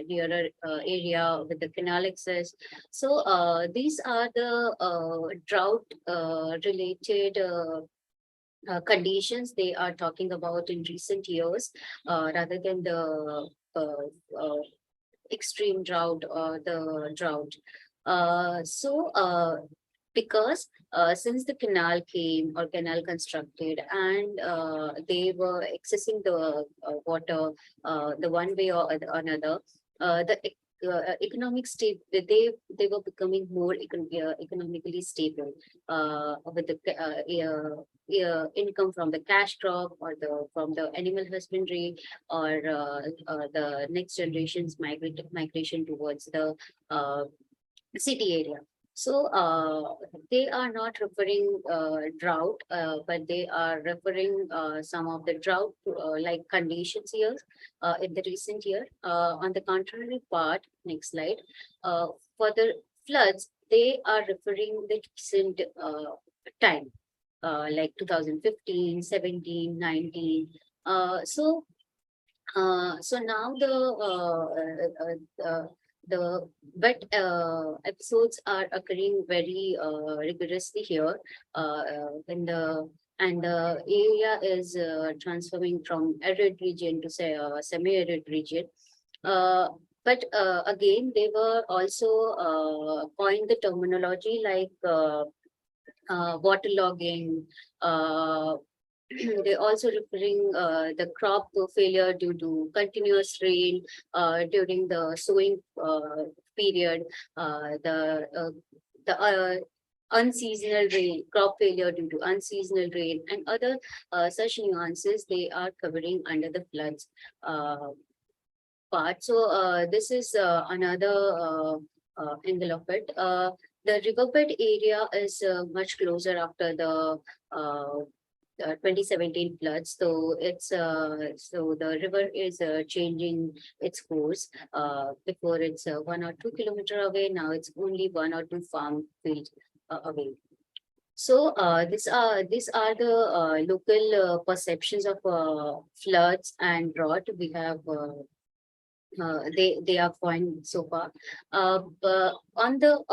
nearer area with the canal access. So these are the drought-related conditions they are talking about in recent years, rather than the extreme drought or the drought. Because since the canal came or canal constructed and they were accessing the water the one way or another, the economic state, they were becoming more economically stable with the income from the cash crop or from the animal husbandry, or the next generation's migration towards the city area. So they are not referring drought, but they are referring some of the drought like conditions here in the recent year. On the contrary part, next slide, for the floods, they are referring the recent time, like 2015, 17, 19. So now the wet episodes are occurring very rigorously here, in the and the area is transforming from arid region to say semi-arid region. Uh, but again, they were also coined the terminology like waterlogging. They also referring the crop failure due to continuous rain during the sowing period, the unseasonal rain, crop failure due to unseasonal rain, and other such nuances they are covering under the floods part. So this is another angle of it. The riverbed area is much closer after the 2017 floods. So so the river is changing its course. Before it's 1 or 2 kilometers away. Now it's only 1 or 2 farm fields away. So these are the local perceptions of floods and drought we have. They are fine so far. But on the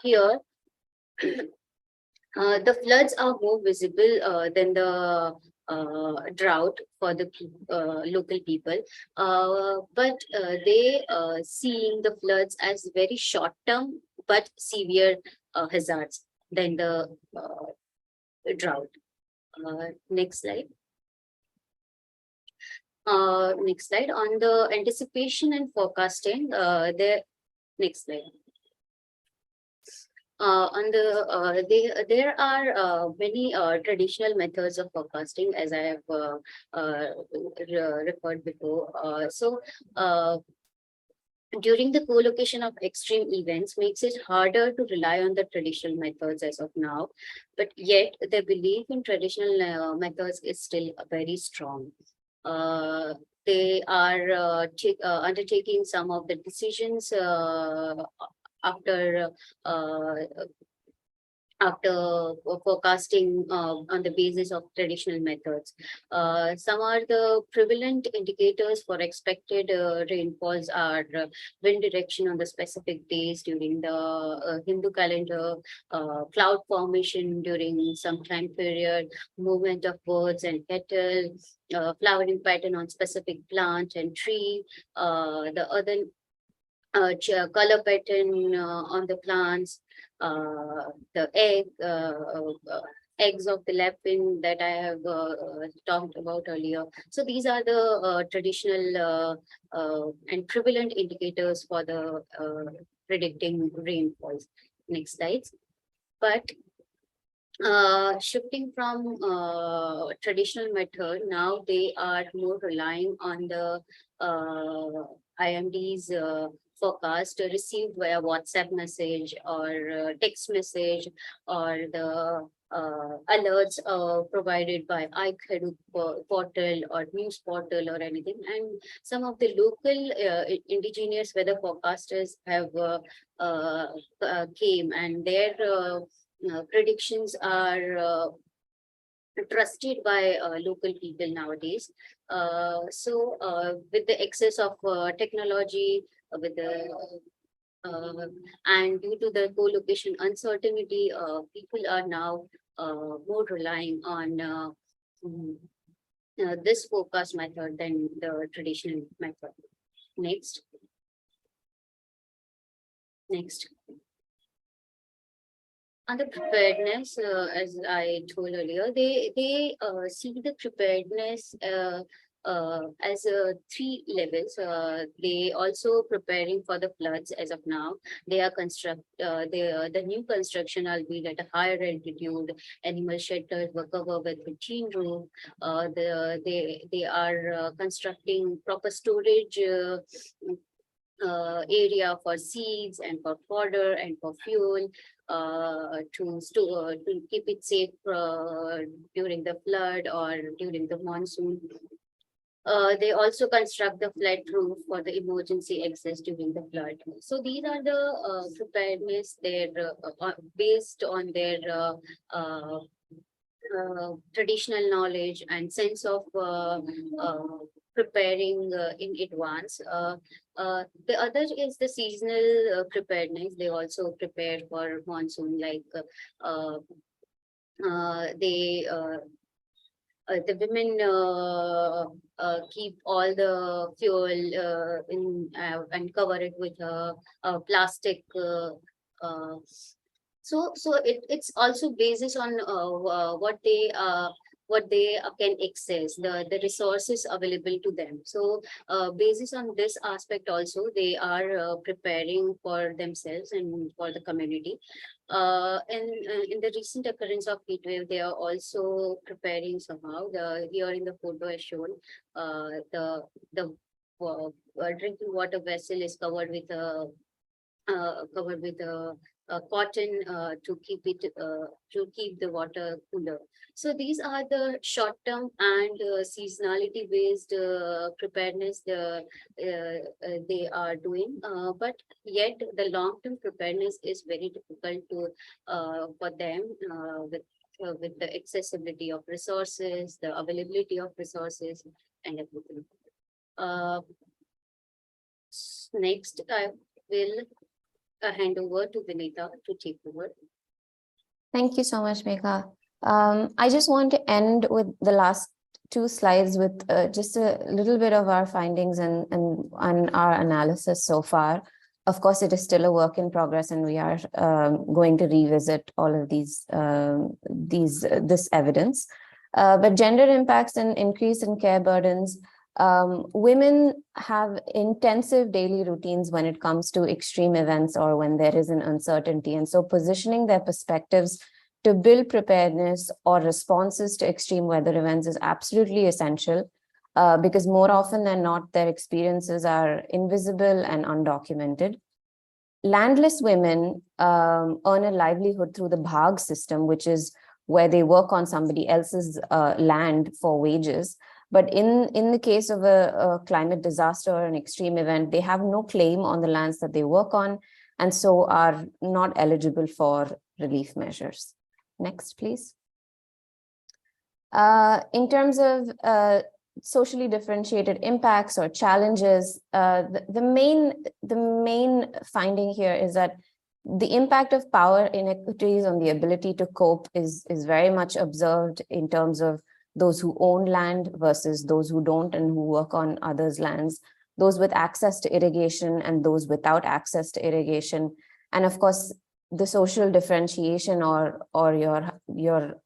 here, the floods are more visible than the drought for the local people, but they seeing the floods as very short term but severe hazards than the drought. Next slide. Next slide on the anticipation and forecasting. Next slide. There are many traditional methods of forecasting, as I have referred before. During the co-location of extreme events makes it harder to rely on the traditional methods as of now, but yet the belief in traditional methods is still very strong. They are undertaking some of the decisions after forecasting on the basis of traditional methods. Some are the prevalent indicators for expected rainfalls are wind direction on the specific days during the Hindu calendar, cloud formation during some time period, movement of birds and cattle, flowering pattern on specific plant and tree, the other color pattern on the plants, the eggs of the lapwing that I have talked about earlier. So these are the traditional and prevalent indicators for the predicting rainfalls. Next slides. But shifting from traditional method, now they are more relying on the IMD's forecast received via WhatsApp message or text message or the alerts provided by iHead portal or news portal or anything. And some of the local indigenous weather forecasters have came and their predictions are trusted by local people nowadays. With the excess of technology, with the and due to the co-location uncertainty, people are now more relying on this forecast method than the traditional method. Next. Next. On the preparedness, as I told earlier, they see the preparedness as 3 levels. They also preparing for the floods as of now. They are the new construction will be at a higher altitude. Animal shelters were covered with a tin roof. They are constructing proper storage area for seeds and for fodder and for fuel, to keep it safe during the flood or during the monsoon. They also construct the flat roof for the emergency access during the flood. So these are the preparedness. They're based on their traditional knowledge and sense of preparing in advance. The other is the seasonal preparedness. They also prepare for monsoon, like they the women keep all the fuel in and cover it with plastic. It's also basis on what they can access, the resources available to them. So basis on this aspect also, they are preparing for themselves and for the community. And in the recent occurrence of heat wave, they are also preparing somehow. Here in the photo as shown, the drinking water vessel is covered with a cotton to keep the water cooler. So these are the short term and seasonality based preparedness they are doing. But yet the long term preparedness is very difficult to for them with the accessibility of resources, the availability of resources, and everything. Next, I will hand over to Vinita to take over. Thank you so much, Megha. I just want to end with the last two slides with just a little bit of our findings and our analysis so far. Of course, it is still a work in progress, and we are going to revisit all of this evidence. But gender impacts and increase in care burdens. Women have intensive daily routines when it comes to extreme events or when there is an uncertainty. And so positioning their perspectives to build preparedness or responses to extreme weather events is absolutely essential because more often than not, their experiences are invisible and undocumented. Landless women earn a livelihood through the bhag system, which is where they work on somebody else's land for wages. But in the case of a climate disaster or an extreme event, they have no claim on the lands that they work on, and so are not eligible for relief measures. Next, please. In terms of socially differentiated impacts or challenges, the main finding here is that the impact of power inequities on the ability to cope is very much observed in terms of those who own land versus those who don't and who work on others' lands, those with access to irrigation and those without access to irrigation. And of course, the social differentiation or your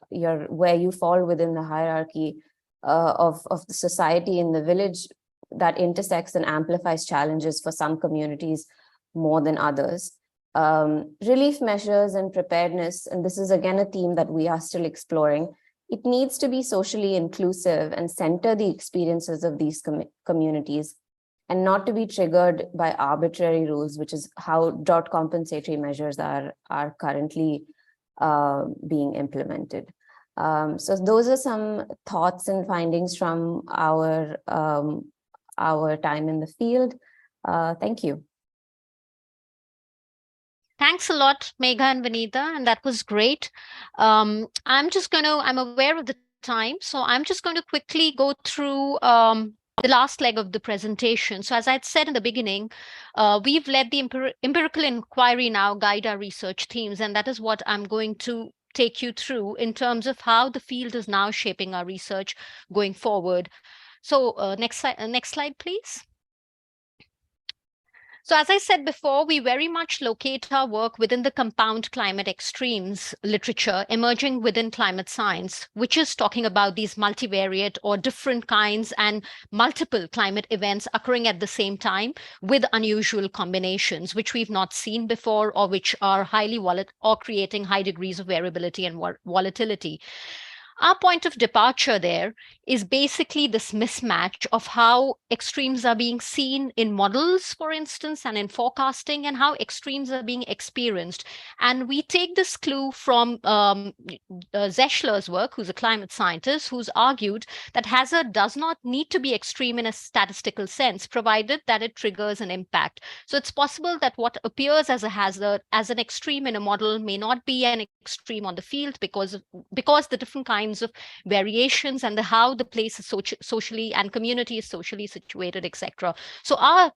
where you fall within the hierarchy of the society in the village that intersects and amplifies challenges for some communities more than others. Relief measures and preparedness, and this is again a theme that we are still exploring. It needs to be socially inclusive and center the experiences of these communities and not to be triggered by arbitrary rules, which is how drought compensatory measures are currently being implemented. So those are some thoughts and findings from our time in the field. Thank you. Thanks a lot, Megha and Vinita, and that was great. I'm aware of the time, so I'm just going to quickly go through the last leg of the presentation. So as I had said in the beginning, we've let the empirical inquiry now guide our research themes, and that is what I'm going to take you through in terms of how the field is now shaping our research going forward. So next slide, please. So as I said before, we very much locate our work within the compound climate extremes literature emerging within climate science, which is talking about these multivariate or different kinds and multiple climate events occurring at the same time with unusual combinations, which we've not seen before or which are highly volatile or creating high degrees of variability and volatility. Our point of departure there is basically this mismatch of how extremes are being seen in models, for instance, and in forecasting, and how extremes are being experienced. And we take this clue from Zeschler's work, who's a climate scientist, who's argued that hazard does not need to be extreme in a statistical sense, provided that it triggers an impact. So it's possible that what appears as a hazard, as an extreme in a model, may not be an extreme on the field because the different kinds of variations and how the place is socially and community is socially situated, etc. So our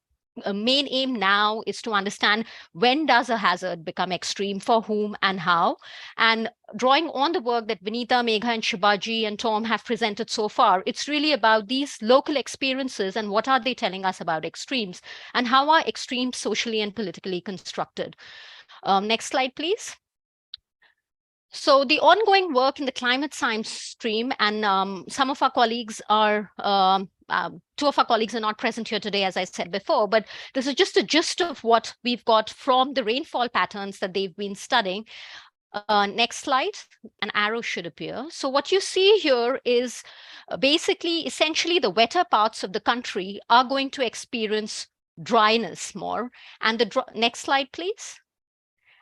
main aim now is to understand when does a hazard become extreme, for whom and how. And drawing on the work that Vinita, Megha, and Shibaji and Tom have presented so far, it's really about these local experiences and what are they telling us about extremes, and how are extremes socially and politically constructed. Next slide, please. So the ongoing work in the climate science stream, and some of our colleagues are, two of our colleagues are not present here today, as I said before, but this is just a gist of what we've got from the rainfall patterns that they've been studying. Next slide, an arrow should appear. So what you see here is basically, essentially, the wetter parts of the country are going to experience dryness more. And the next slide, please.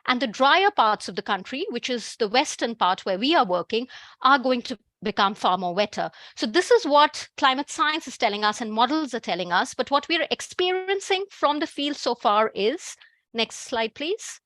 And the drier parts of the country, which is the western part where we are working, are going to become far more wetter. So this is what climate science is telling us and models are telling us. But what we're experiencing from the field so far is, next slide, please,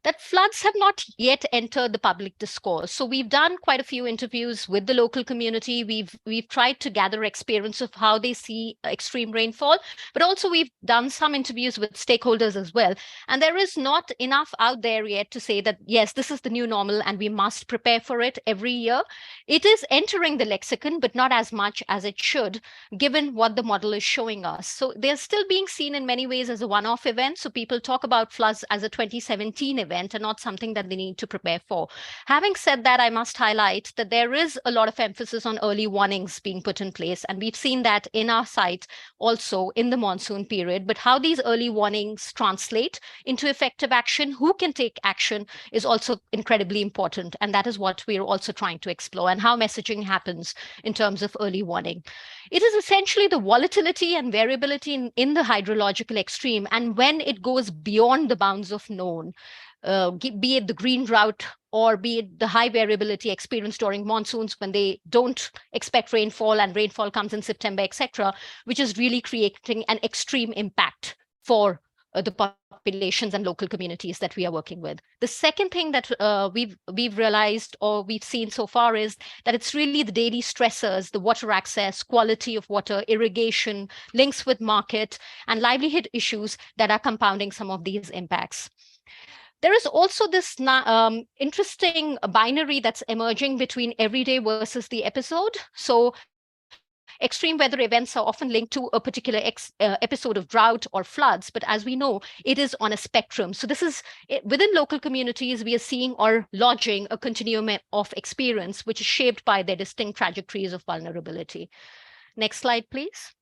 that floods have not yet entered the public discourse. So we've done quite a few interviews with the local community. We've tried to gather experience of how they see extreme rainfall, but also we've done some interviews with stakeholders as well. And there is not enough out there yet to say that, yes, this is the new normal and we must prepare for it every year. It is entering the lexicon, but not as much as it should, given what the model is showing us. So they're still being seen in many ways as a one-off event. So people talk about floods as a 2017 event and not something that they need to prepare for. Having said that, I must highlight that there is a lot of emphasis on early warnings being put in place. And we've seen that in our site also in the monsoon period. But how these early warnings translate into effective action, who can take action, is also incredibly important. And that is what we're also trying to explore, and how messaging happens in terms of early warning. It is essentially the volatility and variability in the hydrological extreme. And when it goes beyond the bounds of known, be it the green drought or be it the high variability experienced during monsoons when they don't expect rainfall and rainfall comes in September, etc., which is really creating an extreme impact for the populations and local communities that we are working with. The second thing that we've realized or we've seen so far is that it's really the daily stressors, the water access, quality of water, irrigation, links with market, and livelihood issues that are compounding some of these impacts. There is also this interesting binary that's emerging between everyday versus the episode. So extreme weather events are often linked to a particular episode of drought or floods, but as we know, it is on a spectrum. So this is within local communities, we are seeing or lodging a continuum of experience, which is shaped by their distinct trajectories of vulnerability. Next slide, please.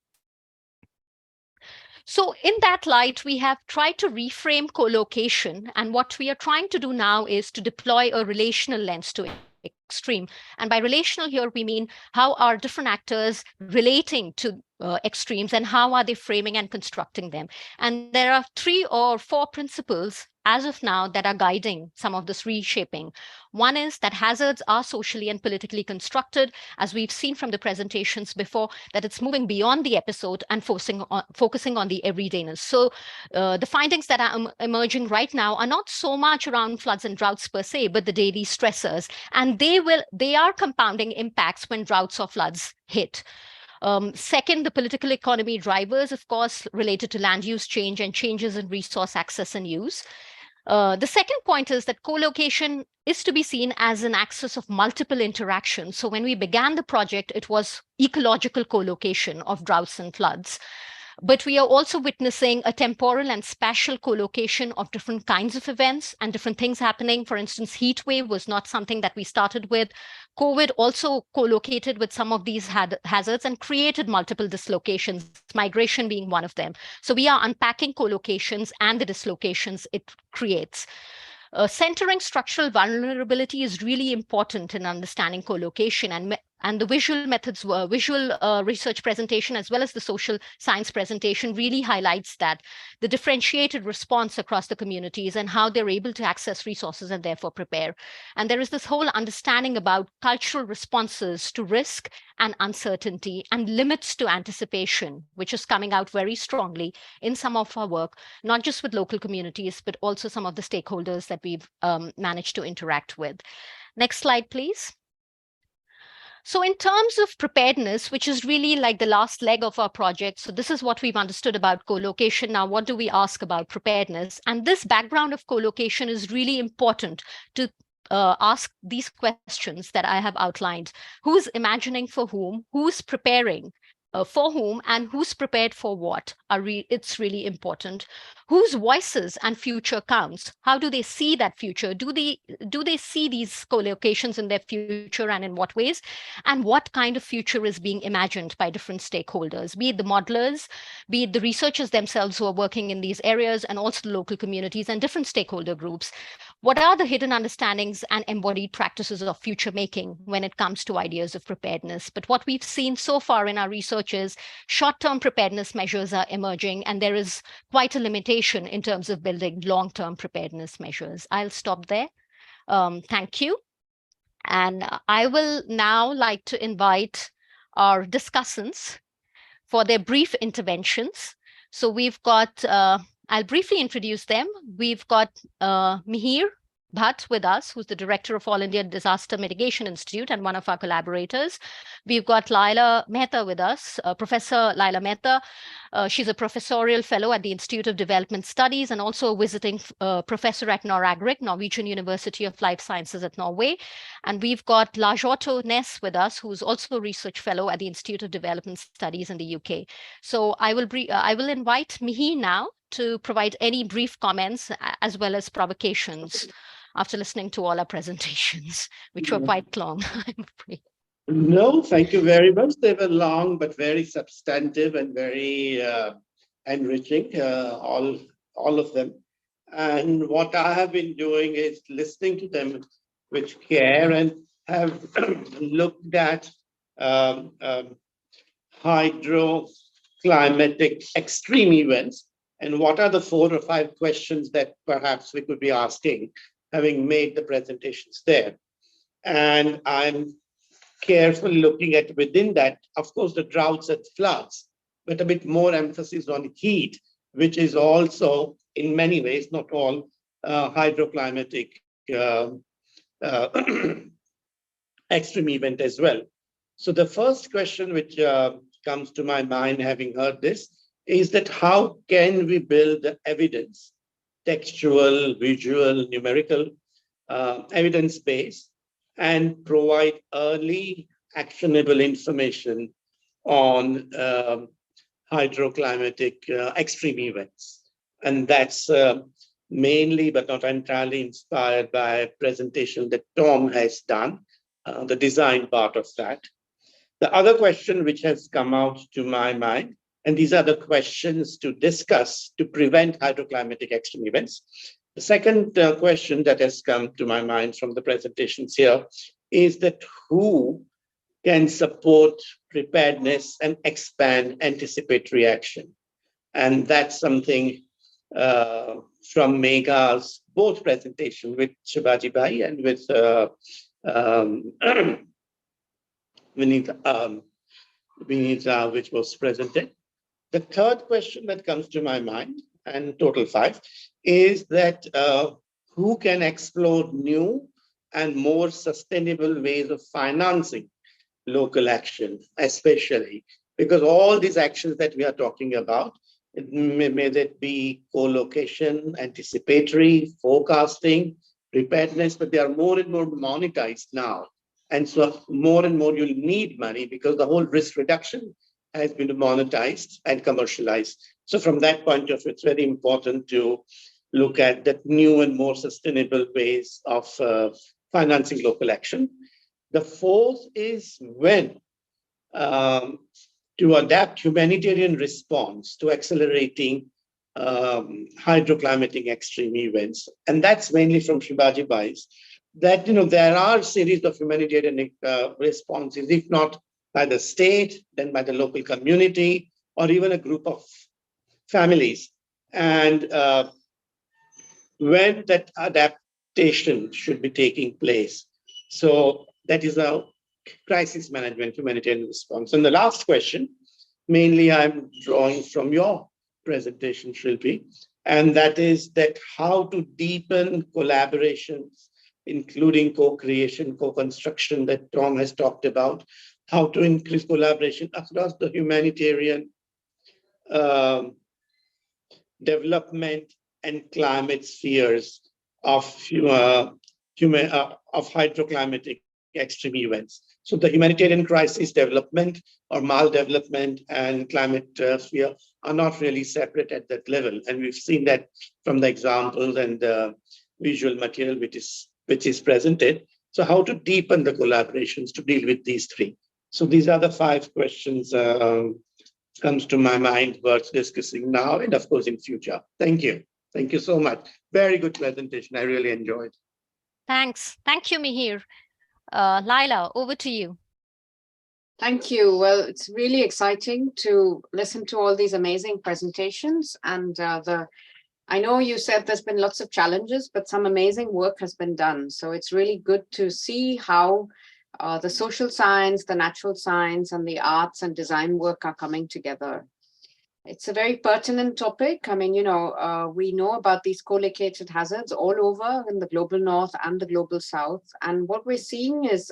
So in that light, we have tried to reframe co-location. And what we are trying to do now is to deploy a relational lens to extreme. And by relational here, we mean how are different actors relating to extremes and how are they framing and constructing them. And there are 3 or 4 principles as of now that are guiding some of this reshaping. One is that hazards are socially and politically constructed, as we've seen from the presentations before, that it's moving beyond the episode and focusing on the everydayness. So the findings that are emerging right now are not so much around floods and droughts per se, but the daily stressors. And they are compounding impacts when droughts or floods hit. Second, the political economy drivers, of course, related to land use change and changes in resource access and use. The second point is that co-location is to be seen as an axis of multiple interactions. So when we began the project, it was ecological co-location of droughts and floods. But we are also witnessing a temporal and spatial co-location of different kinds of events and different things happening. For instance, heat wave was not something that we started with. COVID also co-located with some of these hazards and created multiple dislocations, migration being one of them. So we are unpacking co-locations and the dislocations it creates. Centering structural vulnerability is really important in understanding co-location, and the visual methods, visual research presentation, as well as the social science presentation, really highlights that the differentiated response across the communities and how they're able to access resources and therefore prepare. And there is this whole understanding about cultural responses to risk and uncertainty and limits to anticipation, which is coming out very strongly in some of our work, not just with local communities, but also some of the stakeholders that we've managed to interact with. Next slide, please. So in terms of preparedness, which is really like the last leg of our project, so this is what we've understood about co-location. Now, what do we ask about preparedness? And this background of co-location is really important to ask these questions that I have outlined. Who's imagining for whom? Who's preparing for whom? And who's prepared for what? It's really important. Whose voices and future counts? How do they see that future? Do they see these co-locations in their future, and in what ways? And what kind of future is being imagined by different stakeholders, be it the modelers, be it the researchers themselves who are working in these areas, and also the local communities and different stakeholder groups. What are the hidden understandings and embodied practices of future making when it comes to ideas of preparedness? But what we've seen so far in our research is short-term preparedness measures are emerging, and there is quite a limitation in terms of building long-term preparedness measures. I'll stop there. Thank you. And I will now like to invite our discussants for their brief interventions. So we've got, I'll briefly introduce them. We've got Mihir Bhatt with us, who's the director of All India Disaster Mitigation Institute and one of our collaborators. We've got Laila Mehta with us, Professor Laila Mehta. She's a professorial fellow at the Institute of Development Studies and also a visiting professor at Noragrik, Norwegian University of Life Sciences at Norway. And we've got Lars Otto Ness with us, who's also a research fellow at the Institute of Development Studies in the UK. So I will invite Mihir now to provide any brief comments as well as provocations after listening to all our presentations, which were quite long, I'm afraid. No, thank you very much. They were long, but very substantive and very enriching, all of them. And what I have been doing is listening to them with care and have looked at hydroclimatic extreme events and what are the 4 or 5 questions that perhaps we could be asking, having made the presentations there. And I'm careful looking at within that, of course, the droughts and floods, but a bit more emphasis on heat, which is also in many ways, not all, hydroclimatic extreme event as well. So the first question which comes to my mind, having heard this, is that how can we build the evidence, textual, visual, numerical evidence base, and provide early actionable information on hydroclimatic extreme events. And that's mainly, but not entirely, inspired by a presentation that Tom has done, the design part of that. The other question which has come out to my mind, and these are the questions to discuss to prevent hydroclimatic extreme events. The second question that has come to my mind from the presentations here is that who can support preparedness and expand anticipatory action? And that's something from Megha's both presentation with Shivaji Bhai and with Vinita, which was presented. The third question that comes to my mind, and total 5, is that who can explore new and more sustainable ways of financing local action, especially because all these actions that we are talking about, may that be co-location, anticipatory, forecasting, preparedness, but they are more and more monetized now. And so more and more you'll need money because the whole risk reduction has been monetized and commercialized. So from that point of view, it's very important to look at that new and more sustainable ways of financing local action. The fourth is when to adapt humanitarian response to accelerating hydroclimatic extreme events. And that's mainly from Shivaji Bai's, that, there are series of humanitarian responses, if not by the state, then by the local community, or even a group of families. And when that adaptation should be taking place. So that is a crisis management humanitarian response. And the last question, mainly I'm drawing from your presentation, Shilpi, and that is that how to deepen collaborations, including co-creation, co-construction that Tom has talked about, how to increase collaboration across the humanitarian development and climate spheres of hydroclimatic extreme events. So the humanitarian crisis development or maldevelopment and climate sphere are not really separate at that level. And we've seen that from the examples and the visual material which is presented. So how to deepen the collaborations to deal with these three. So these are the 5 questions comes to my mind worth discussing now and of course in future. Thank you. Thank you so much. Very good presentation. I really enjoyed. Thanks. Thank you, Mihir. Laila, over to you. Thank you. Well, it's really exciting to listen to all these amazing presentations. And I know you said there's been lots of challenges, but some amazing work has been done. So it's really good to see how the social science, the natural science, and the arts and design work are coming together. It's a very pertinent topic. I mean, we know about these co-located hazards all over in the global north and the global south. And what we're seeing is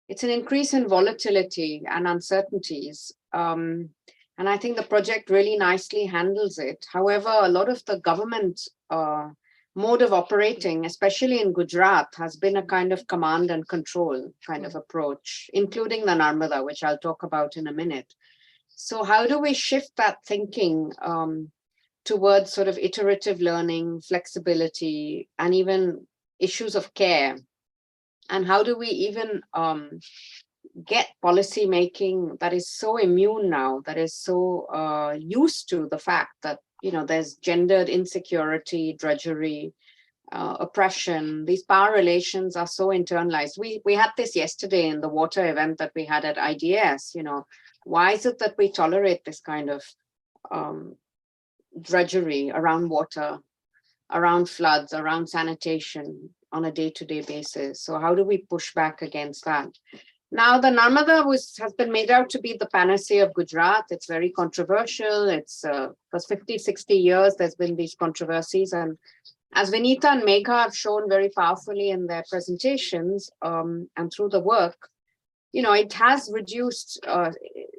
it's an increase in volatility and uncertainties. And I think the project really nicely handles it. However, a lot of the government mode of operating, especially in Gujarat, has been a kind of command and control kind of approach, including the Narmada, which I'll talk about in a minute. So how do we shift that thinking towards sort of iterative learning, flexibility, and even issues of care? And how do we even get policy making that is so immune now, that is so used to the fact that, there's gendered insecurity, drudgery, oppression. These power relations are so internalized. We had this yesterday in the water event that we had at IDS. Why is it that we tolerate this kind of drudgery around water, around floods, around sanitation on a day-to-day basis? So how do we push back against that? Now, the Narmada has been made out to be the panacea of Gujarat. It's very controversial. It's for 50, 60 years, there's been these controversies. And as Vinita and Megha have shown very powerfully in their presentations and through the work, it has reduced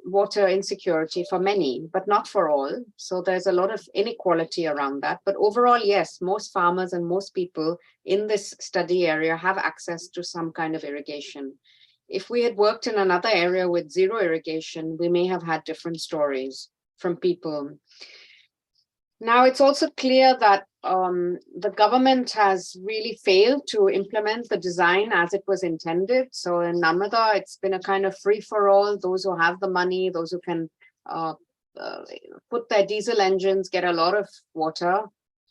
water insecurity for many, but not for all. So there's a lot of inequality around that. But overall, yes, most farmers and most people in this study area have access to some kind of irrigation. If we had worked in another area with zero irrigation, we may have had different stories from people. Now, it's also clear that the government has really failed to implement the design as it was intended. So in Narmada, it's been a kind of free-for-all. Those who have the money, those who can put their diesel engines, get a lot of water.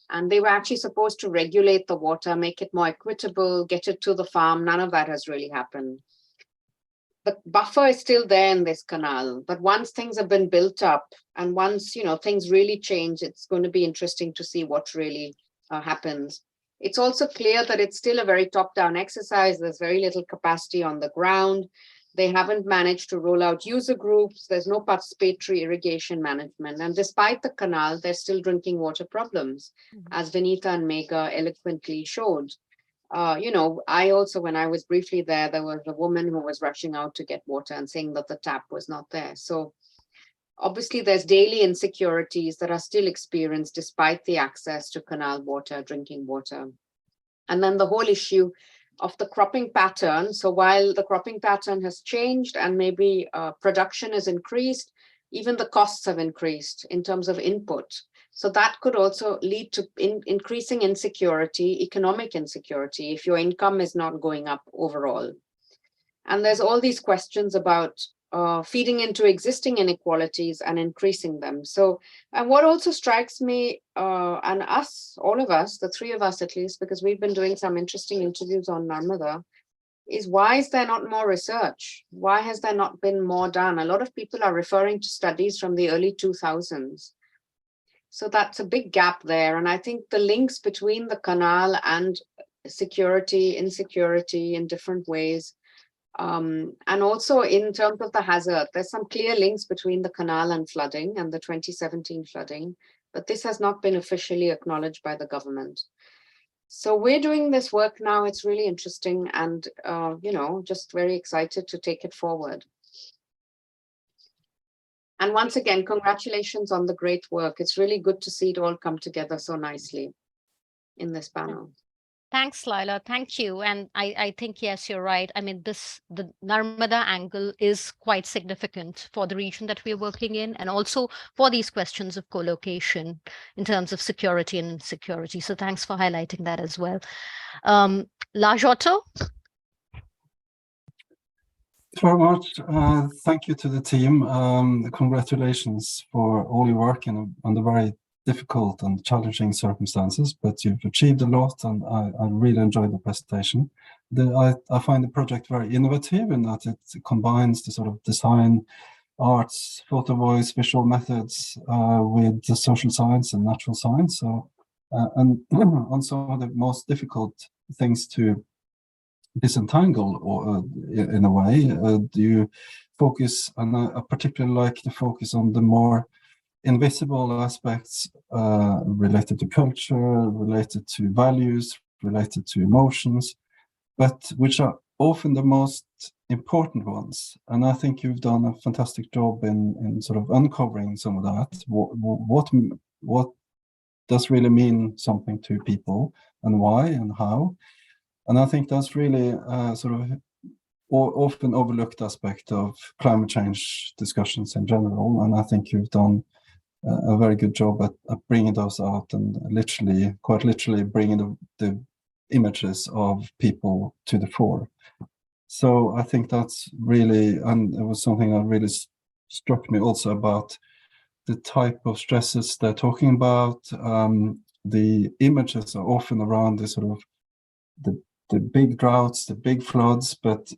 And they were actually supposed to regulate the water, make it more equitable, get it to the farm. None of that has really happened. The buffer is still there in this canal, but once things have been built up and once, things really change, it's going to be interesting to see what really happens. It's also clear that it's still a very top-down exercise. There's very little capacity on the ground. They haven't managed to roll out user groups. There's no participatory irrigation management. And despite the canal, there's still drinking water problems, as Vinita and Megha eloquently showed. I also, when I was briefly there was a woman who was rushing out to get water and saying that the tap was not there. So obviously there's daily insecurities that are still experienced despite the access to canal water, drinking water. And then the whole issue of the cropping pattern. So while the cropping pattern has changed and maybe production has increased, even the costs have increased in terms of input. So that could also lead to increasing insecurity, economic insecurity, if your income is not going up overall. And there's all these questions about feeding into existing inequalities and increasing them. So, and what also strikes me, and us, all of us, the three of us at least, because we've been doing some interesting interviews on Narmada, is why is there not more research? Why has there not been more done? A lot of people are referring to studies from the early 2000s. So that's a big gap there. And I think the links between the canal and security, insecurity in different ways, and also in terms of the hazard, there's some clear links between the canal and flooding and the 2017 flooding, but this has not been officially acknowledged by the government. So we're doing this work now. It's really interesting and, you know, just very excited to take it forward. And once again, congratulations on the great work. It's really good to see it all come together so nicely in this panel. Thanks, Laila. Thank you. And I think, yes, you're right. I mean, the Narmada angle is quite significant for the region that we're working in, and also for these questions of co-location in terms of security and insecurity. So thanks for highlighting that as well. Lajotto? Very much. Thank you to the team. Congratulations for all your work under very difficult and challenging circumstances, but you've achieved a lot, and I really enjoyed the presentation. I find the project very innovative in that it combines the sort of design, arts, photo voice, visual methods with the social science and natural science. So, and on some of the most difficult things to disentangle, or in a way, do you focus on? I particularly like to focus on the more invisible aspects related to culture, related to values, related to emotions, but which are often the most important ones. And I think you've done a fantastic job in sort of uncovering some of that. What does really mean something to people, and why and how? And I think that's really sort of often overlooked aspect of climate change discussions in general. And I think you've done a very good job at bringing those out and quite literally bringing the images of people to the fore. So I think that's really, and it was something that really struck me also about the type of stresses they're talking about. The images are often around the sort of the big droughts, the big floods, but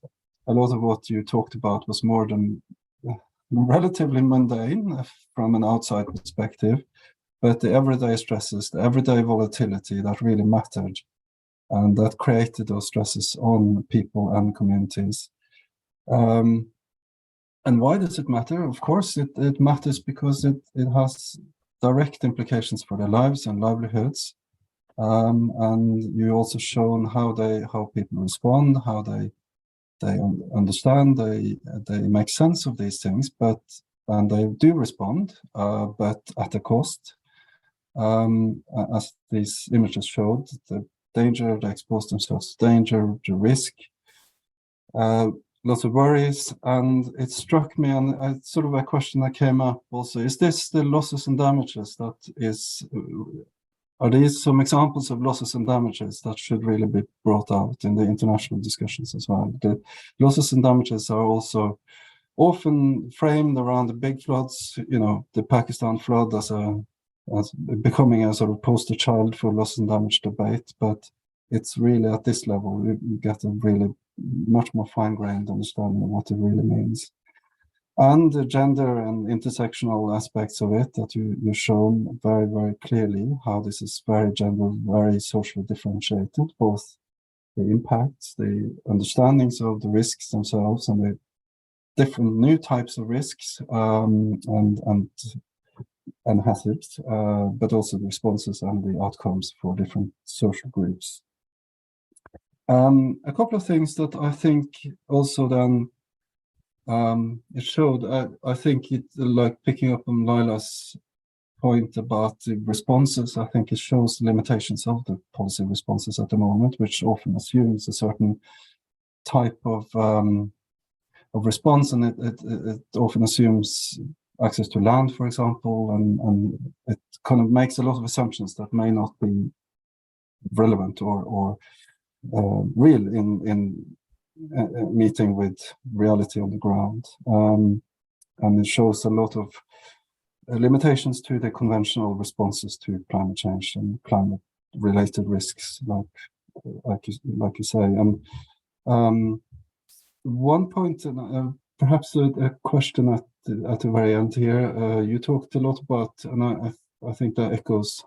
a lot of what you talked about was more than relatively mundane from an outside perspective, but the everyday stresses, the everyday volatility that really mattered, and that created those stresses on people and communities. And why does it matter? Of course, it matters because it has direct implications for their lives and livelihoods. And you also shown how people respond, how they understand, they make sense of these things, and they do respond, but at a cost. As these images showed, the danger, they expose themselves to danger, to risk, lots of worries. And it struck me, and it's sort of a question that came up also, is this the losses and damages that is, are these some examples of losses and damages that should really be brought out in the international discussions as well? The losses and damages are also often framed around the big floods, you know, the Pakistan flood as becoming a sort of poster child for loss and damage debate, but it's really at this level, you get a really much more fine-grained understanding of what it really means. And the gender and intersectional aspects of it that you've shown very, very clearly, how this is very gender, very socially differentiated, both the impacts, the understandings of the risks themselves, and the different new types of risks and hazards, but also the responses and the outcomes for different social groups. A couple of things that I think also then it showed, I think it, like picking up on Laila's point about the responses, I think it shows the limitations of the policy responses at the moment, which often assumes a certain type of response, and it often assumes access to land, for example, and it kind of makes a lot of assumptions that may not be relevant or real in meeting with reality on the ground. And it shows a lot of limitations to the conventional responses to climate change and climate-related risks, like you say. And one point, perhaps a question at the very end here. You talked a lot about, and I think that echoes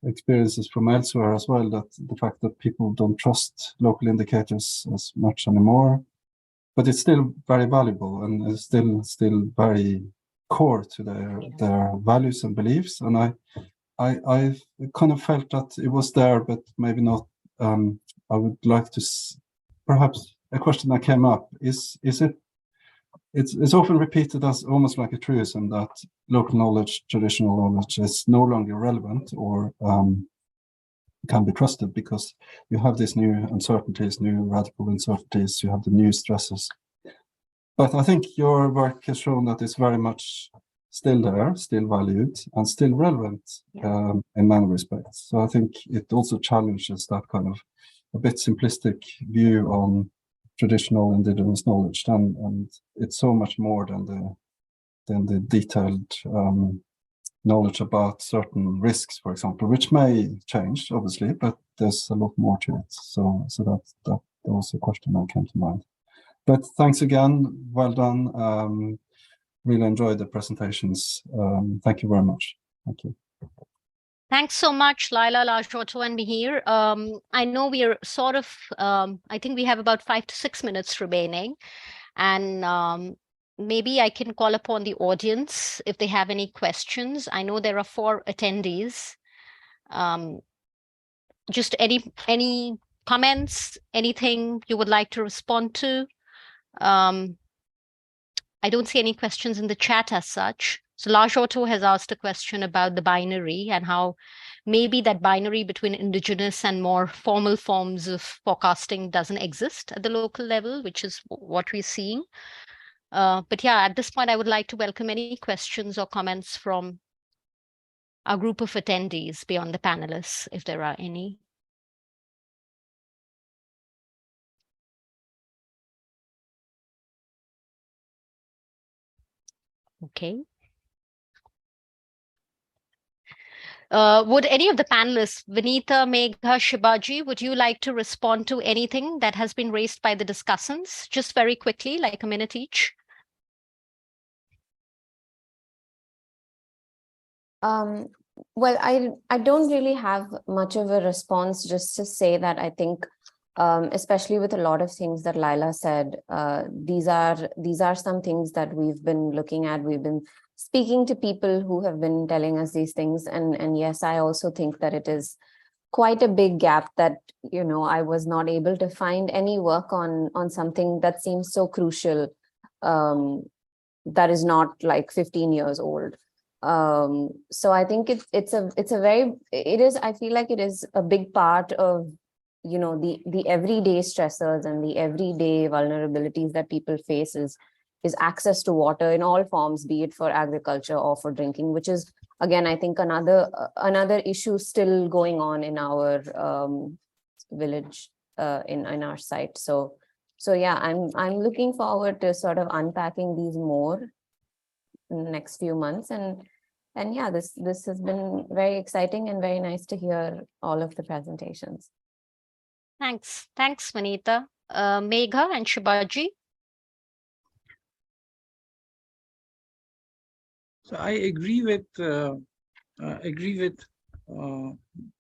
experiences from elsewhere as well, that the fact that people don't trust local indicators as much anymore, but it's still very valuable and it's still very core to their values and beliefs. And I kind of felt that it was there, but maybe not. I would like to perhaps a question that came up is it's often repeated as almost like a truism that local knowledge, traditional knowledge, is no longer relevant or can be trusted because you have these new uncertainties, new radical uncertainties, you have the new stresses. But I think your work has shown that it's very much still there, still valued, and still relevant in many respects. So I think it also challenges that kind of a bit simplistic view on traditional indigenous knowledge, and it's so much more than the detailed knowledge about certain risks, for example, which may change, obviously, but there's a lot more to it. So that was a question that came to mind. But thanks again, well done. Really enjoyed the presentations. Thank you very much. Thank you. Thanks so much, Laila, Lajotto, and Mihir. I know we are sort of, I think we have about 5 to 6 minutes remaining. And maybe I can call upon the audience if they have any questions. I know there are 4 attendees. Just any comments, anything you would like to respond to? I don't see any questions in the chat as such. So Lajotto has asked a question about the binary and how maybe that binary between indigenous and more formal forms of forecasting doesn't exist at the local level, which is what we're seeing. But yeah, at this point, I would like to welcome any questions or comments from our group of attendees beyond the panelists, if there are any. Okay. Would any of the panelists, Vinita, Megha, Shibaji, would you like to respond to anything that has been raised by the discussants? Just very quickly, like a minute each. Well, I don't really have much of a response, just to say that I think, especially with a lot of things that Laila said, these are some things that we've been looking at. We've been speaking to people who have been telling us these things. And yes, I also think that it is quite a big gap that, you know, I was not able to find any work on something that seems so crucial, that is not like 15 years old. So I think I feel like it is a big part of, you know, the everyday stressors and the everyday vulnerabilities that people face is access to water in all forms, be it for agriculture or for drinking, which is, again, I think another issue still going on in our village, in our site. So yeah, I'm looking forward to sort of unpacking these more in the next few months. And yeah, this has been very exciting and very nice to hear all of the presentations. Thanks, Vanita. Megha and Shibaji. So I agree with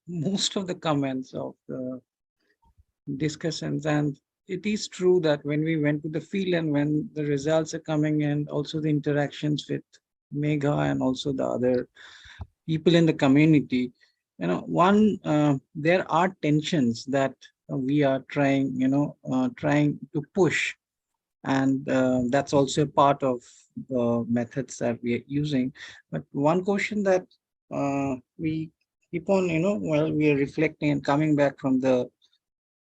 most of the comments of the discussions, and it is true that when we went to the field and when the results are coming in, also the interactions with Megha and also the other people in the community, you know, there are tensions that we are trying to push, and that's also a part of the methods that we are using. But one question that we keep on, while we are reflecting and coming back from the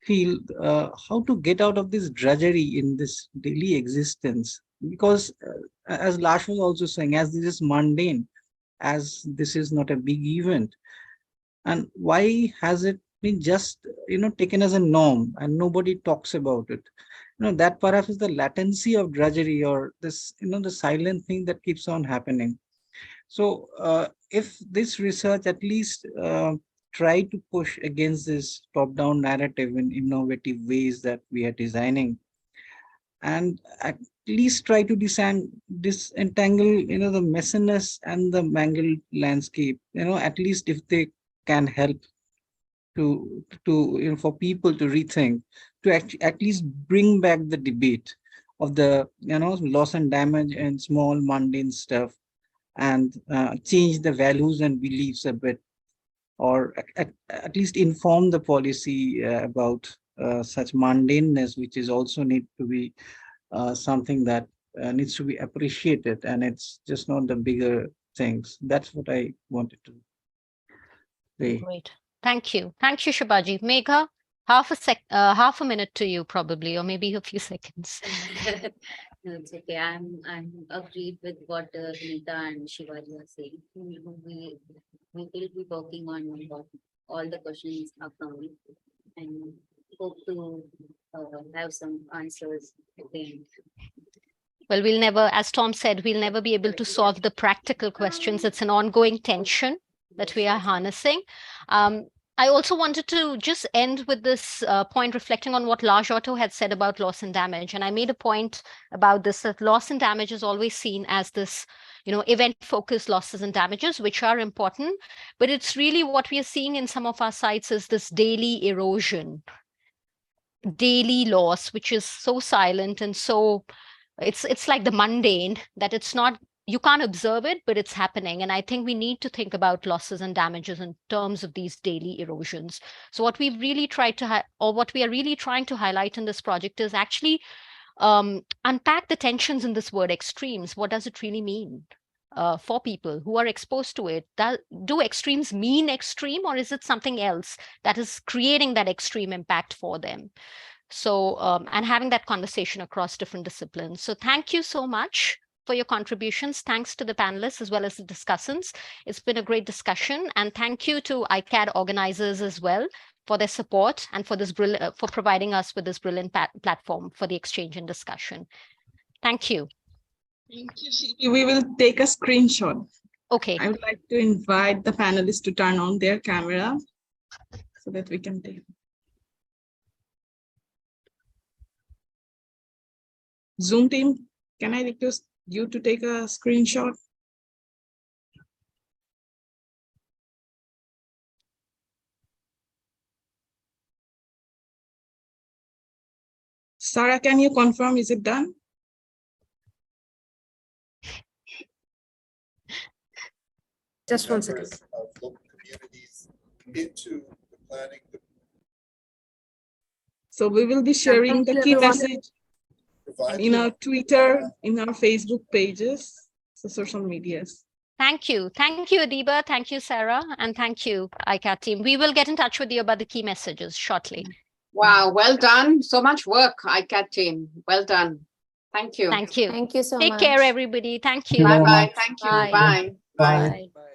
field, how to get out of this drudgery in this daily existence, because as Lash was also saying, as this is mundane, as this is not a big event, and why has it been just taken as a norm and nobody talks about it? that perhaps is the latency of drudgery, or this, the silent thing that keeps on happening. So if this research at least try to push against this top-down narrative in innovative ways that we are designing, and at least try to disentangle, the messiness and the mangled landscape, at least if they can help to for people to rethink, to at least bring back the debate of the, loss and damage and small mundane stuff, and change the values and beliefs a bit, or at least inform the policy about such mundaneness, which is also need to be something that needs to be appreciated, and it's just not the bigger things. That's what I wanted to say. Great. Thank you. Thank you, Shibaji. Megha, half a minute to you probably, or maybe a few seconds. No, it's okay. I'm agreed with what Nita and Shivaji are saying. We will be working on what all the questions are coming, and hope to have some answers at the end. Well, we'll never, as Tom said, we'll never be able to solve the practical questions. It's an ongoing tension that we are harnessing. I also wanted to just end with this point, reflecting on what Lars Otto had said about loss and damage. And I made a point about this, that loss and damage is always seen as this, event-focused losses and damages, which are important. But it's really what we are seeing in some of our sites is this daily erosion, daily loss, which is so silent and so, it's like the mundane, that it's not, you can't observe it, but it's happening. And I think we need to think about losses and damages in terms of these daily erosions. So what we've really tried to, what we are really trying to highlight in this project is actually unpack the tensions in this word extremes. What does it really mean for people who are exposed to it? Do extremes mean extreme, or is it something else that is creating that extreme impact for them? So, and having that conversation across different disciplines. So thank you so much for your contributions. Thanks to the panelists as well as the discussants. It's been a great discussion, and thank you to ICAD organizers as well for their support and for this for providing us with this brilliant platform for the exchange and discussion. Thank you. Thank you, Shiki. We will take a screenshot. Okay. I would like to invite the panelists to turn on their camera so that we can take. Zoom team, can I request you to take a screenshot? Sarah, can you confirm, is it done? Just 1 second. Local communities into the planning. So we will be sharing the key message in our Twitter, in our Facebook pages, so social medias. Thank you. Thank you, Adiba. Thank you, Sarah. And thank you, ICAT team. We will get in touch with you about the key messages shortly. Wow, well done. So much work, ICAT team. Well done. Thank you. Thank you. Thank you so Take much. care, everybody. Thank you. Thank you very Bye-bye. much. Thank you. Bye. Bye. Bye. Bye.